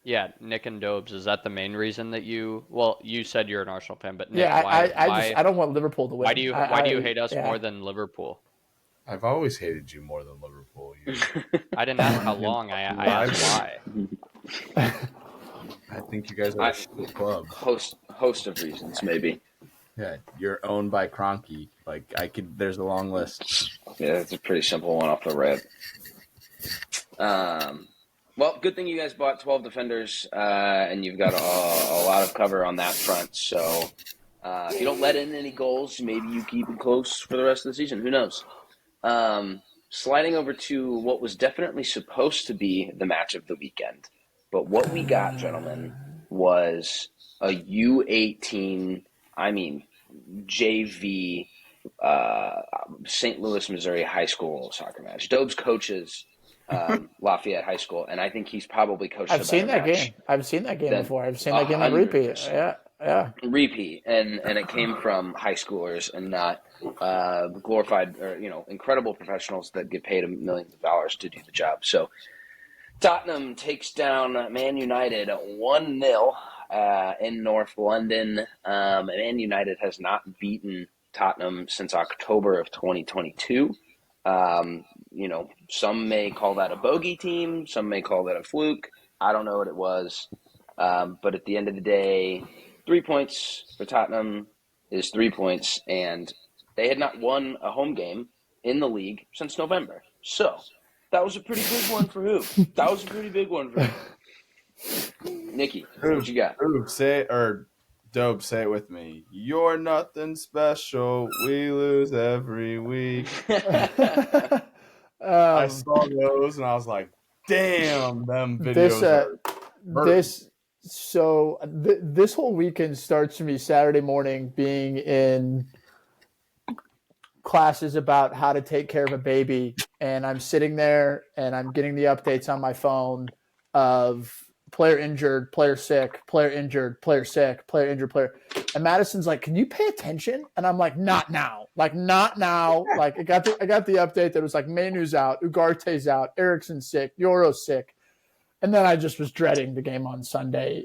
Yeah, Nick and Dobes. Is that the main reason that you? Well, you said you're an Arsenal fan, but Nick, Yeah, why? I don't want Liverpool to win. Why do you hate us more than Liverpool? I've always hated you more than Liverpool. I didn't ask how long. I asked why. I think you guys are a shit club. Host of reasons, maybe. Yeah, you're owned by Kroenke. Like there's a long list. Yeah, it's a pretty simple one off the rip. Well, good thing you guys bought 12 defenders, and you've got a lot of cover on that front. So if you don't let in any goals, maybe you keep it close for the rest of the season. Who knows? Sliding over to what was definitely supposed to be the match of the weekend. But what we got, gentlemen, was a U18, JV, St. Louis, Missouri high school soccer match. Dobes coaches Lafayette High School, and I think he's probably coached. I've seen that game. I've seen that game before. I've seen that game on repeat. Yeah. Repeat, and it came from high schoolers and not glorified or incredible professionals that get paid millions of dollars to do the job. So Tottenham takes down Man United 1-0 in North London. Man United has not beaten Tottenham since October of 2022. Some may call that a bogey team. Some may call that a fluke. I don't know what it was. But at the end of the day, 3 points for Tottenham is 3 points. And they had not won a home game in the league since November. So that was a pretty big one for who? That was a pretty big one for who? Nikki, what you got? Dope, say it with me. You're nothing special. We lose every week. I saw those and I was like, damn, them videos this whole weekend starts for me Saturday morning being in classes about how to take care of a baby, and I'm sitting there and I'm getting the updates on my phone of player injured, player sick, player injured, player sick, player injured, player. And Madison's like, "Can you pay attention?" And I'm like, "Not now, not now." Like I got the update that was like Manu's out, Ugarte's out, Ericsson's sick, Yoro's sick, and then I just was dreading the game on Sunday.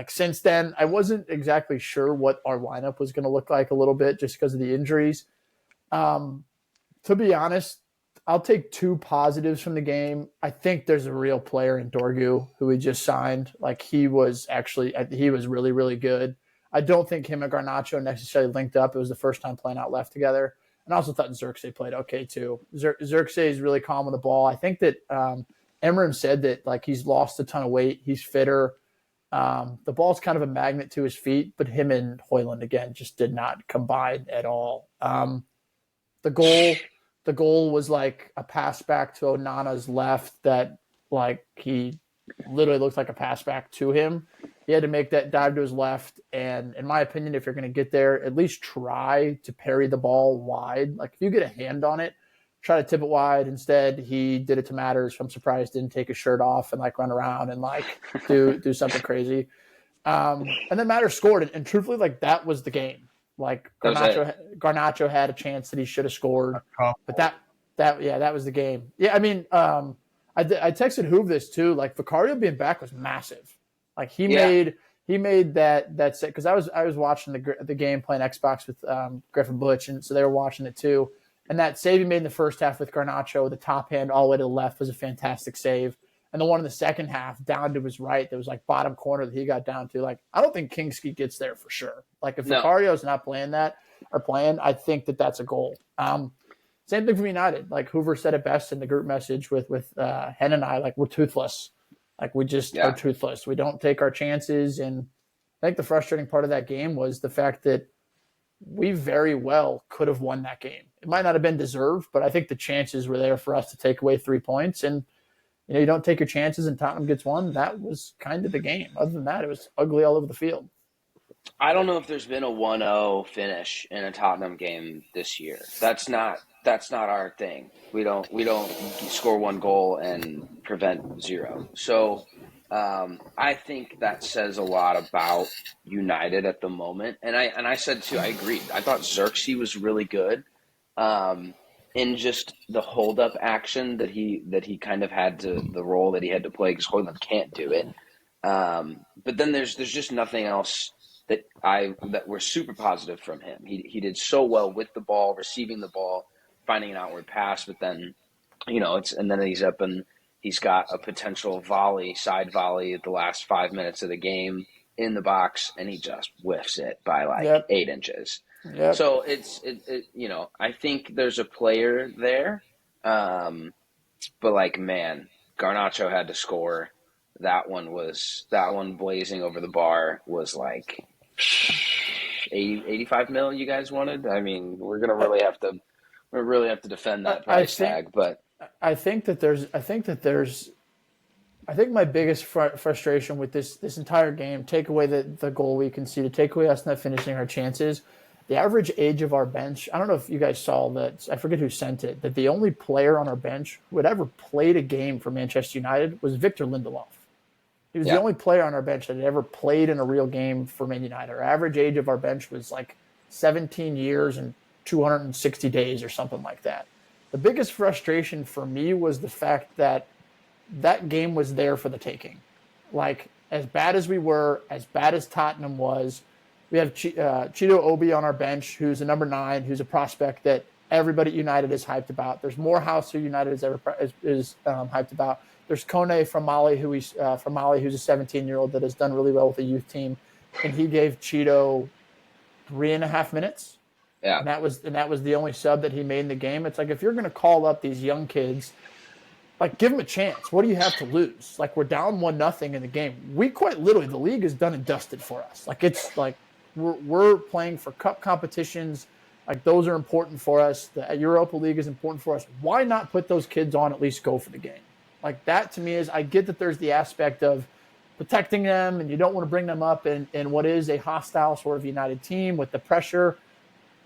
Since then, I wasn't exactly sure what our lineup was going to look like a little bit just because of the injuries. To be honest, I'll take two positives from the game. I think there's a real player in Dorgu who we just signed. Like he was really, really good. I don't think him and Garnacho necessarily linked up. It was the first time playing out left together. And I also thought Xerxes played okay too. Xerxes is really calm with the ball. I think that Emram said that like he's lost a ton of weight. He's fitter. The ball's kind of a magnet to his feet, but him and Højlund again just did not combine at all. The goal was like a pass back to Onana's left that like he literally looked like a pass back to him. He had to make that dive to his left. And in my opinion, if you're going to get there, at least try to parry the ball wide. Like if you get a hand on it, try to tip it wide. Instead, he did it to Matters. I'm surprised didn't take his shirt off and like run around and like do something crazy. And then Matter scored, and truthfully, like that was the game. Like Garnacho had a chance that he should have scored, but that was the game. Yeah, I mean, I texted Hoove this too. Like Vicario being back was massive. Like he made that set because I was watching the game playing Xbox with Griffin Butch, and so they were watching it too. And that save he made in the first half with Garnacho, the top hand all the way to the left, was a fantastic save. And the one in the second half down to his right, that was like bottom corner that he got down to. Like, I don't think Kingski gets there for sure. Like, if Vicario's not playing that or playing, I think that's a goal. Same thing from United. Like Hoover said it best in the group message with Hen and I. Like, we're toothless. Like, we just are toothless. We don't take our chances. And I think the frustrating part of that game was the fact that we very well could have won that game. It might not have been deserved, but I think the chances were there for us to take away 3 points. And you don't take your chances and Tottenham gets one. That was kind of the game. Other than that, it was ugly all over the field. I don't know if there's been a 1-0 finish in a Tottenham game this year. That's not our thing. We don't score one goal and prevent 0. So I think that says a lot about United at the moment. And I said too, I agreed. I thought Xerxes was really good. In just the hold-up action that he kind of had to, the role that he had to play because Højlund can't do it. But then there's just nothing else that we're super positive from him. He did so well with the ball, receiving the ball, finding an outward pass, but then and then he's up and he's got a potential side volley at the last 5 minutes of the game in the box, and he just whiffs it by 8 inches. Yep. So I think there's a player there, but Garnacho had to score. That one blazing over the bar was like 85 mil. You guys wanted. I mean, we're gonna really have to defend that price tag. But I think my biggest frustration with this entire game, take away the goal we conceded, take away us not finishing our chances. The average age of our bench, I don't know if you guys saw that, I forget who sent it, that the only player on our bench who had ever played a game for Manchester United was Victor Lindelof. He was the only player on our bench that had ever played in a real game for Man United. Our average age of our bench was like 17 years and 260 days or something like that. The biggest frustration for me was the fact that game was there for the taking. Like, as bad as we were, as bad as Tottenham was, we have Cheeto Obi on our bench, who's a number 9, who's a prospect that everybody at United is hyped about. There's Morehouse, who United is hyped about. There's Kone from Mali, who's a 17-year-old that has done really well with the youth team, and he gave Cheeto 3.5 minutes. Yeah, and that was the only sub that he made in the game. It's like, if you're going to call up these young kids, like, give them a chance. What do you have to lose? Like, we're down 1-0 in the game. We quite literally, the league is done and dusted for us. Like, it's like we're playing for cup competitions. Like, those are important for us. The Europa League is important for us. Why not put those kids on, at least go for the game? Like, that to me is, I get that there's the aspect of protecting them and you don't want to bring them up in what is a hostile sort of United team with the pressure.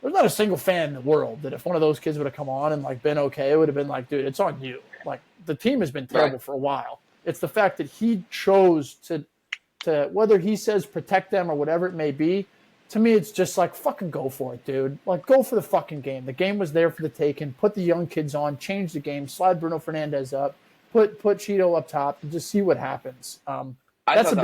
There's not a single fan in the world that if one of those kids would have come on and like been okay, it would have been like, dude, it's on you. Like, the team has been terrible for a while. It's the fact that he chose to whether he says protect them or whatever it may be, to me it's just like, fucking go for it, dude. Like, go for the fucking game. The game was there for the taking. Put the young kids on, change the game, slide Bruno Fernandes up, put Cheeto up top, and just see what happens. I thought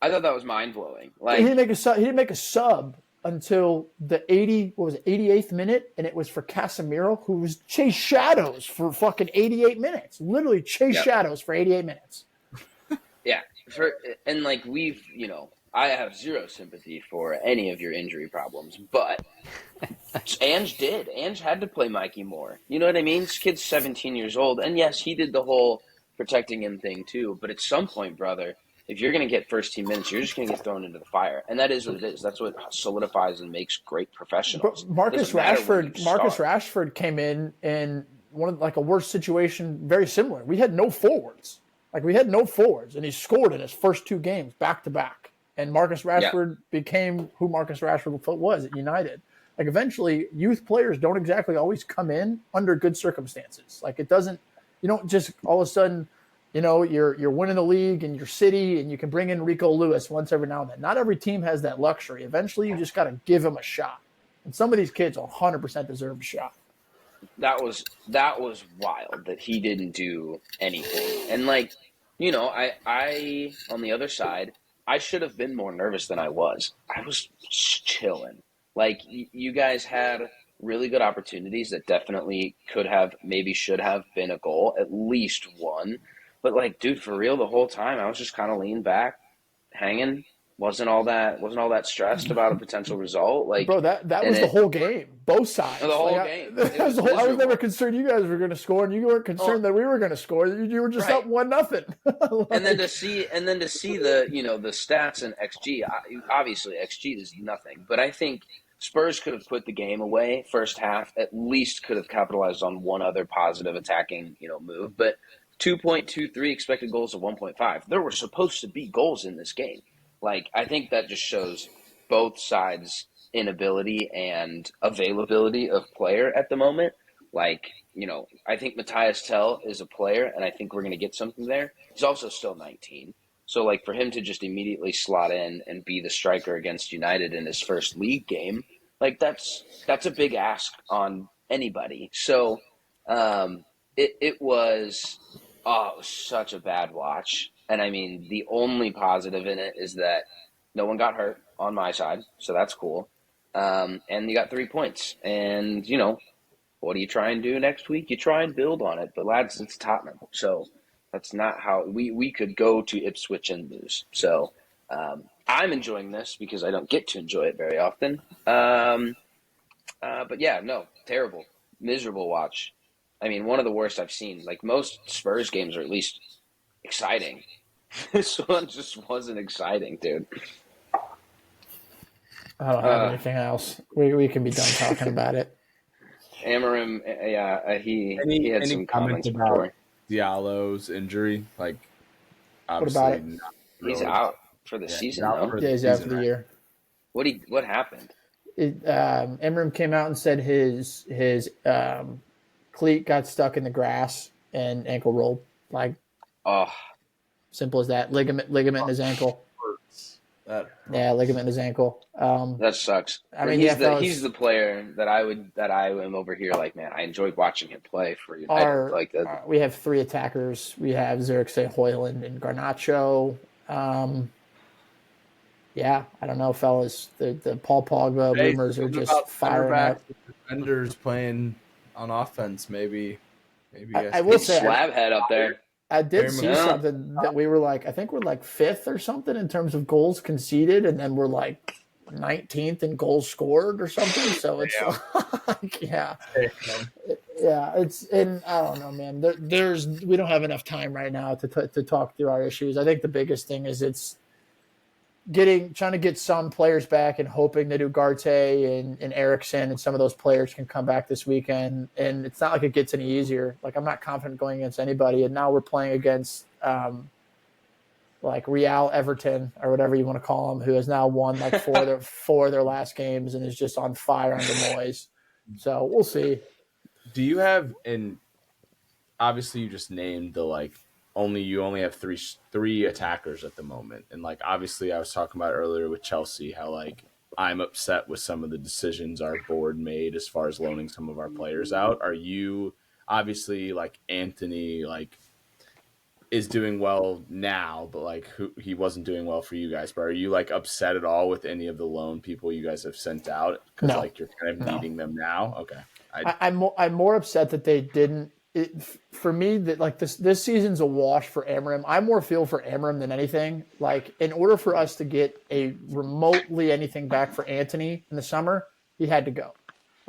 that was mind blowing. Like, he didn't make a sub until the 88th minute, and it was for Casemiro, who was chase shadows for fucking 88 minutes. Literally chase shadows for 88 minutes. Yeah, I have zero sympathy for any of your injury problems, but Ange did. Ange had to play Mikey more. You know what I mean? This kid's 17 years old, and yes, he did the whole protecting him thing too, but at some point, brother, if you're going to get first team minutes, you're just going to get thrown into the fire. And that is what it is. That's what solidifies and makes great professionals. But Marcus Rashford came in one of a worse situation, very similar. We had no forwards. And he scored in his first 2 games back to back. And Marcus Rashford became who Marcus Rashford was at United. Like, eventually, youth players don't exactly always come in under good circumstances. Like, you don't just all of a sudden, you're winning the league in your city and you can bring in Rico Lewis once every now and then. Not every team has that luxury. Eventually, you just got to give them a shot. And some of these kids 100% deserve a shot. That was wild that he didn't do anything. And I on the other side, I should have been more nervous than I was. I was chilling. Like you guys had really good opportunities that definitely could have, maybe should have been a goal, at least one. But dude, for real, the whole time I was just kind of leaned back, hanging. Wasn't all that stressed about a potential result. Bro, that was the whole game, both sides. The whole game. I was never concerned you guys were going to score, and you weren't concerned that we were going to score. You were just up 1-0. And then to see the the stats and XG. Obviously, XG is nothing, but I think Spurs could have put the game away first half. At least could have capitalized on one other positive attacking move. But 2.23 expected goals of 1.5. There were supposed to be goals in this game. I think that just shows both sides' inability and availability of player at the moment. I think Matthias Tell is a player, and I think we're going to get something there. He's also still 19. So, for him to just immediately slot in and be the striker against United in his first league game, that's a big ask on anybody. So, it was such a bad watch. And I mean, the only positive in it is that no one got hurt on my side, so that's cool. And you got 3 points. And, what do you try and do next week? You try and build on it. But, lads, it's Tottenham. So that's not how we could go to Ipswich and lose. So I'm enjoying this because I don't get to enjoy it very often. But, yeah, no, terrible, miserable watch. I mean, one of the worst I've seen. Most Spurs games are at least exciting. This one just wasn't exciting, dude. I don't have anything else. We can be done talking about it. Amarim, he had some comments about Diallo's injury. What about it? He's out for the season, though. Yeah, he's out for the year. What happened? Amarim came out and said his cleat got stuck in the grass and ankle rolled. Simple as that. Ligament in his ankle. Ligament in his ankle. That sucks. I mean, he's the player that I am over here. Man, I enjoyed watching him play for United. We have 3 attackers. We have Zirkzee, Højlund, and Garnacho. I don't know, fellas. The Paul Pogba rumors are just firing up. Defenders playing on offense, maybe. I will say, slab head up there. I did see something that we were I think we're 5th or something in terms of goals conceded, and then we're 19th in goals scored or something. So it's it's, and I don't know, man. We don't have enough time right now to talk through our issues. I think the biggest thing is it's trying to get some players back and hoping that Ugarte and Eriksson and some of those players can come back this weekend. And it's not like it gets any easier. I'm not confident going against anybody. And now we're playing against Real Everton or whatever you want to call them, who has now won 4 of their last games and is just on fire under Moyes. So we'll see. Do you have, and obviously you just named the you only have three attackers at the moment. And obviously I was talking about earlier with Chelsea, how I'm upset with some of the decisions our board made as far as loaning some of our players out. Are you obviously Anthony, is doing well now, but he wasn't doing well for you guys, but are you upset at all with any of the loan people you guys have sent out? Cause no. You're kind of needing them now. Okay. I'm more upset that they didn't. For me, that this season's a wash for Amarim. I more feel for Amarim than anything. In order for us to get a remotely anything back for Anthony in the summer, he had to go.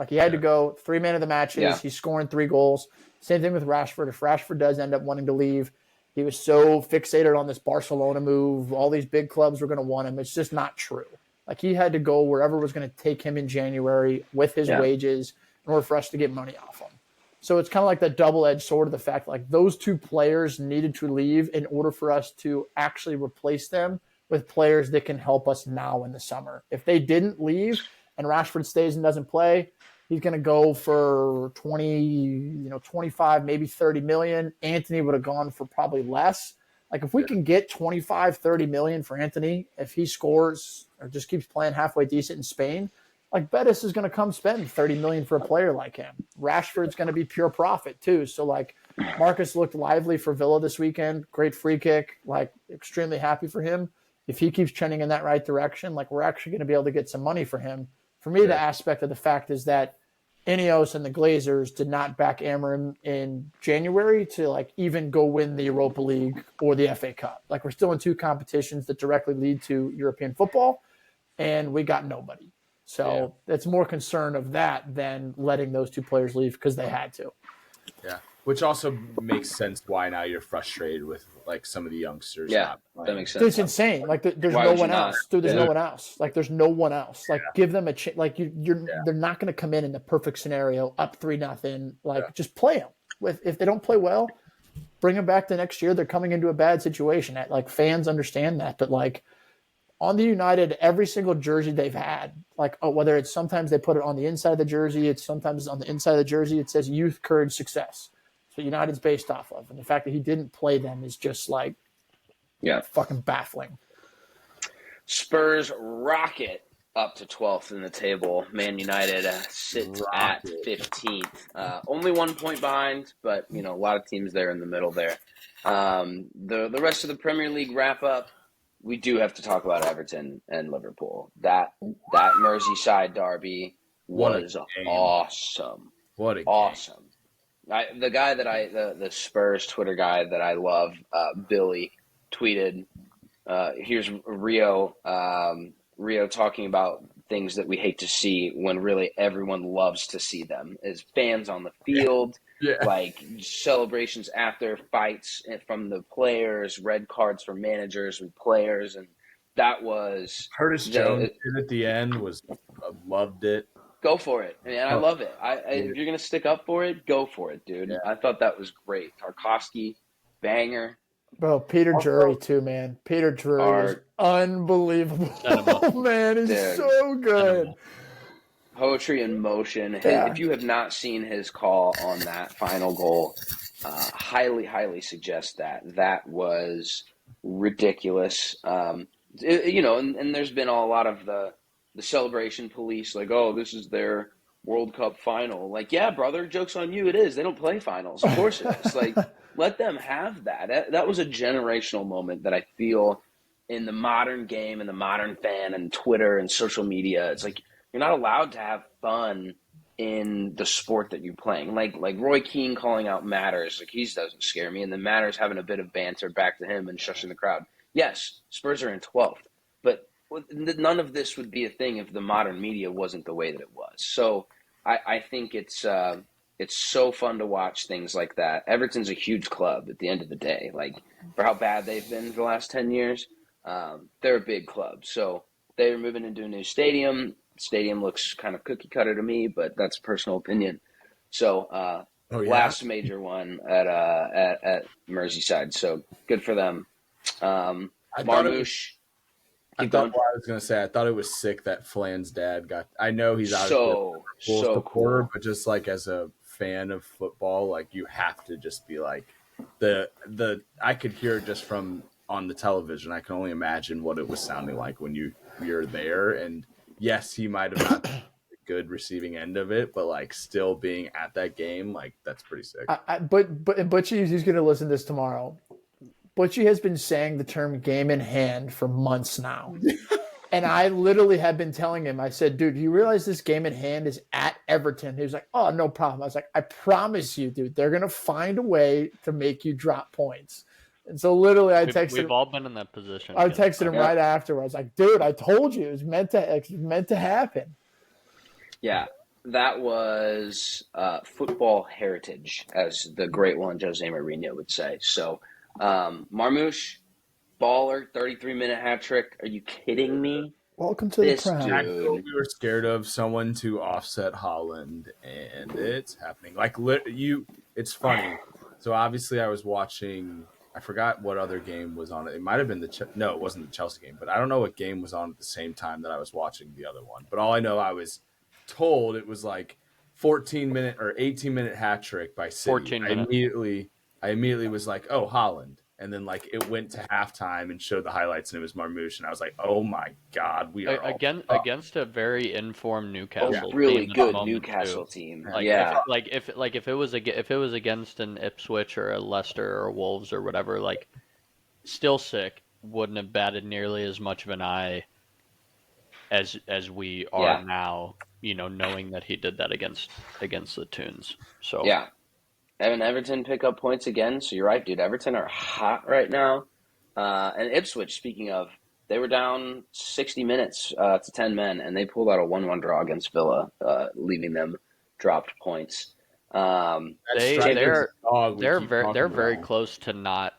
He had to go. 3 man of the matches. Yeah. He's scoring 3 goals. Same thing with Rashford. If Rashford does end up wanting to leave, he was so fixated on this Barcelona move. All these big clubs were going to want him. It's just not true. He had to go wherever was going to take him in January with his wages in order for us to get money off him. So it's kind of like that double-edged sword of the fact those 2 players needed to leave in order for us to actually replace them with players that can help us now in the summer. If they didn't leave and Rashford stays and doesn't play, he's going to go for 25, maybe 30 million. Anthony would have gone for probably less. Like if we can get 25, 30 million for Anthony, if he scores or just keeps playing halfway decent in Spain, like Bettis is going to come spend 30 million for a player like him. Rashford's going to be pure profit too. So like Marcus looked lively for Villa this weekend. Great free kick, like extremely happy for him. If he keeps trending in that right direction, like we're actually going to be able to get some money for him. For me, the aspect of the fact is that Ineos and the Glazers did not back Amorim in January to like even go win the Europa League or the FA Cup. Like we're still in two competitions that directly lead to European football, and we got nobody. So it's more concern of that than letting those two players leave because they had to. Yeah, which also makes sense why now you're frustrated with like some of the youngsters. Yeah, not playing. that makes sense. It's insane. Like there's Why no would you one not? else. Dude, there's no one else. Like there's no one else. Like give them a chance. Like they're not going to come in the perfect scenario up 3-0. Like just play them. If they don't play well, bring them back the next year. They're coming into a bad situation. Like fans understand that, but like on the United, every single jersey they've had, like whether it's sometimes they put it on the inside of the jersey, it's sometimes on the inside of the jersey. It says youth, courage, success. So United's based off of, and the fact that he didn't play them is just like. Yeah, fucking baffling. Spurs rocket up to 12th in the table. Man United sits at 15th. Only 1 point behind, but a lot of teams there in the middle there. The rest of the Premier League wrap up. We do have to talk about Everton and Liverpool. That Merseyside derby was awesome. What a awesome. The Spurs Twitter guy that I love, Billy, tweeted, here's Rio talking about things that we hate to see when really everyone loves to see them, is fans on the field, like celebrations after fights from the players, red cards for managers and players, and that was Curtis Jones at the end was loved it. Go for it. I love it. If you're going to stick up for it, go for it, dude. Yeah. I thought that was great. Tarkowski, banger. Bro, Peter Drury too, man. Peter Drury is unbelievable. Man, he's so good. Poetry in motion. If you have not seen his call on that final goal, highly, highly suggest that. That was ridiculous. And there's been a lot of the celebration police, like, oh, this is their World Cup final. Like, yeah, brother, joke's on you. It is. They don't play finals. Of course it is. Like, let them have that. That was a generational moment that I feel in the modern game and the modern fan and Twitter and social media. It's like you're not allowed to have fun in the sport that you're playing. Like Roy Keane calling out Matters. Like, he doesn't scare me. And then Matters having a bit of banter back to him and shushing the crowd. Yes, Spurs are in 12th. But none of this would be a thing if the modern media wasn't the way that it was. So I think it's so fun to watch things like that. Everton's a huge club at the end of the day. Like, for how bad they've been for the last 10 years, they're a big club. So they're moving into a new stadium. Stadium looks kind of cookie cutter to me, but that's personal opinion. So last major one at Merseyside. So good for them. Marmouche. I thought it was sick that Flan's dad got. I know he's out so supporter, cool. But just like as a fan of football, like you have to just be like I could hear it just from on the television. I can only imagine what it was sounding like when you're there. And yes, he might have not been the good receiving end of it, but like still being at that game, like that's pretty sick. But Butchie, he's going to listen to this tomorrow. Butchie has been saying the term game in hand for months now. And I literally have been telling him, I said, dude, do you realize this game in hand is at Everton? He was like, oh, no problem. I was like, I promise you, dude, they're going to find a way to make you drop points. And so literally I texted him. We've all been in that position. I texted him right after. I was like, dude, I told you it was meant to happen. Yeah, that was football heritage, as the great one Jose Mourinho would say. So, Marmouche, baller, 33-minute hat trick. Are you kidding me? Welcome to the prime. We were scared of someone to offset Haaland, and it's happening. Like it's funny. So obviously, I was watching. I forgot what other game was on it. It might have been it wasn't the Chelsea game, but I don't know what game was on at the same time that I was watching the other one. But all I know, I was told it was like 14-minute or 18-minute hat trick by City, 14 minutes. I immediately was like, oh, Haaland. And then like it went to halftime and showed the highlights and it was Marmoush. And I was like, oh my God, we are against a very informed Newcastle really team good Newcastle team. Like, yeah. if it was against an Ipswich or a Leicester or Wolves or whatever, like still sick, wouldn't have batted nearly as much of an eye as we are now, knowing that he did that against the Toons. So yeah. And Everton pick up points again. So you're right, dude. Everton are hot right now. And Ipswich, speaking of, they were down 60 minutes to 10 men, and they pulled out a 1-1 draw against Villa, leaving them dropped points. They're very close to not,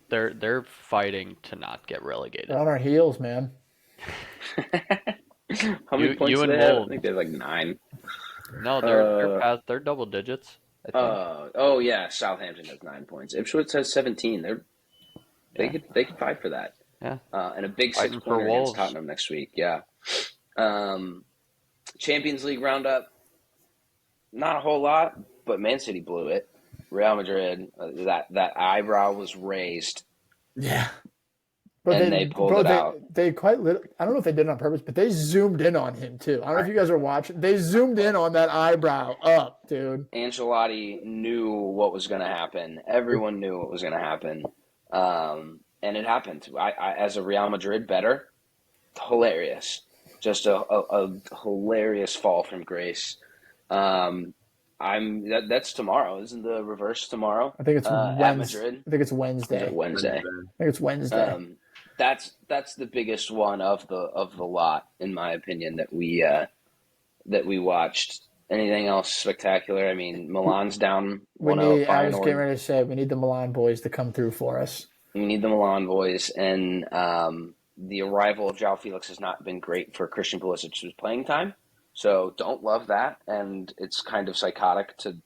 they're fighting to not get relegated. They're on our heels, man. How many points do they have? I think they have like 9. No, they're double digits. Oh yeah, Southampton has 9 points. Ipswich has 17. They could fight for that. Yeah. And a big 6-pointer against Tottenham next week. Yeah. Champions League roundup. Not a whole lot, but Man City blew it. Real Madrid, that eyebrow was raised. Yeah. And they pulled it out. They I don't know if they did it on purpose, but they zoomed in on him too. I don't know if you guys are watching. They zoomed in on that eyebrow up, dude. Ancelotti knew what was going to happen. Everyone knew what was going to happen. And it happened. I as a Real Madrid bettor, hilarious. Just a hilarious fall from grace. That's tomorrow. Isn't the reverse tomorrow? I think it's at Madrid. I think it's Wednesday. Wednesday. I think it's Wednesday. That's the biggest one of the lot, in my opinion, that we watched. Anything else spectacular? I mean, Milan's down 1-0. I was getting ready to say we need the Milan boys to come through for us. We need the Milan boys, and the arrival of João Felix has not been great for Christian Pulisic's playing time. So don't love that, and it's kind of psychotic to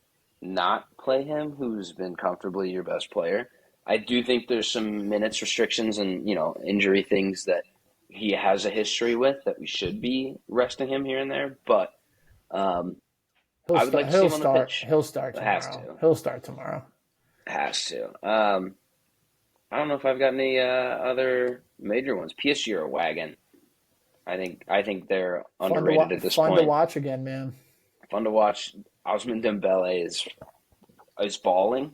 not play him, who's been comfortably your best player. I do think there's some minutes restrictions and injury things that he has a history with that we should be resting him here and there. But I would like to see him on the pitch. He'll start tomorrow. He'll start tomorrow. Has to. I don't know if I've got any other major ones. PSG are a wagon. I think they're underrated at this point. Fun to watch again, man. Fun to watch. Ousmane Dembele is balling.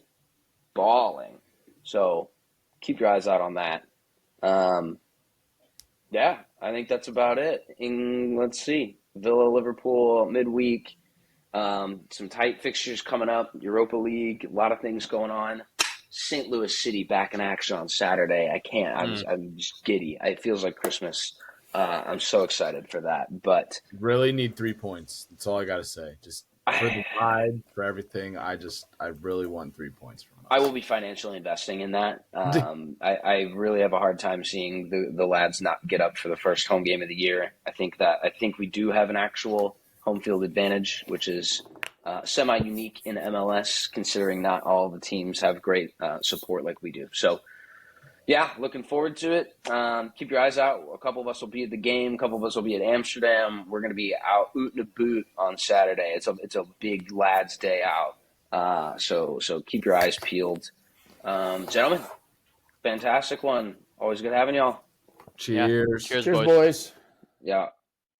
So keep your eyes out on that. Yeah, I think that's about it. Let's see. Villa, Liverpool, midweek. Some tight fixtures coming up. Europa League, a lot of things going on. St. Louis City back in action on Saturday. I can't. I'm just giddy. It feels like Christmas. I'm so excited for that. But really need 3 points. That's all I got to say. Just for the vibe, for everything. I really want 3 points from us. I will be financially investing in that. I really have a hard time seeing the lads not get up for the first home game of the year. I think we do have an actual home field advantage, which is semi-unique in MLS, considering not all the teams have great support like we do. So, yeah, looking forward to it. Keep your eyes out. A couple of us will be at the game. A couple of us will be at Amsterdam. We're going to be out oot and a boot on Saturday. It's a big lads' day out. So keep your eyes peeled. Gentlemen, fantastic one. Always good having y'all. Cheers. Yeah. Cheers, boys. Yeah.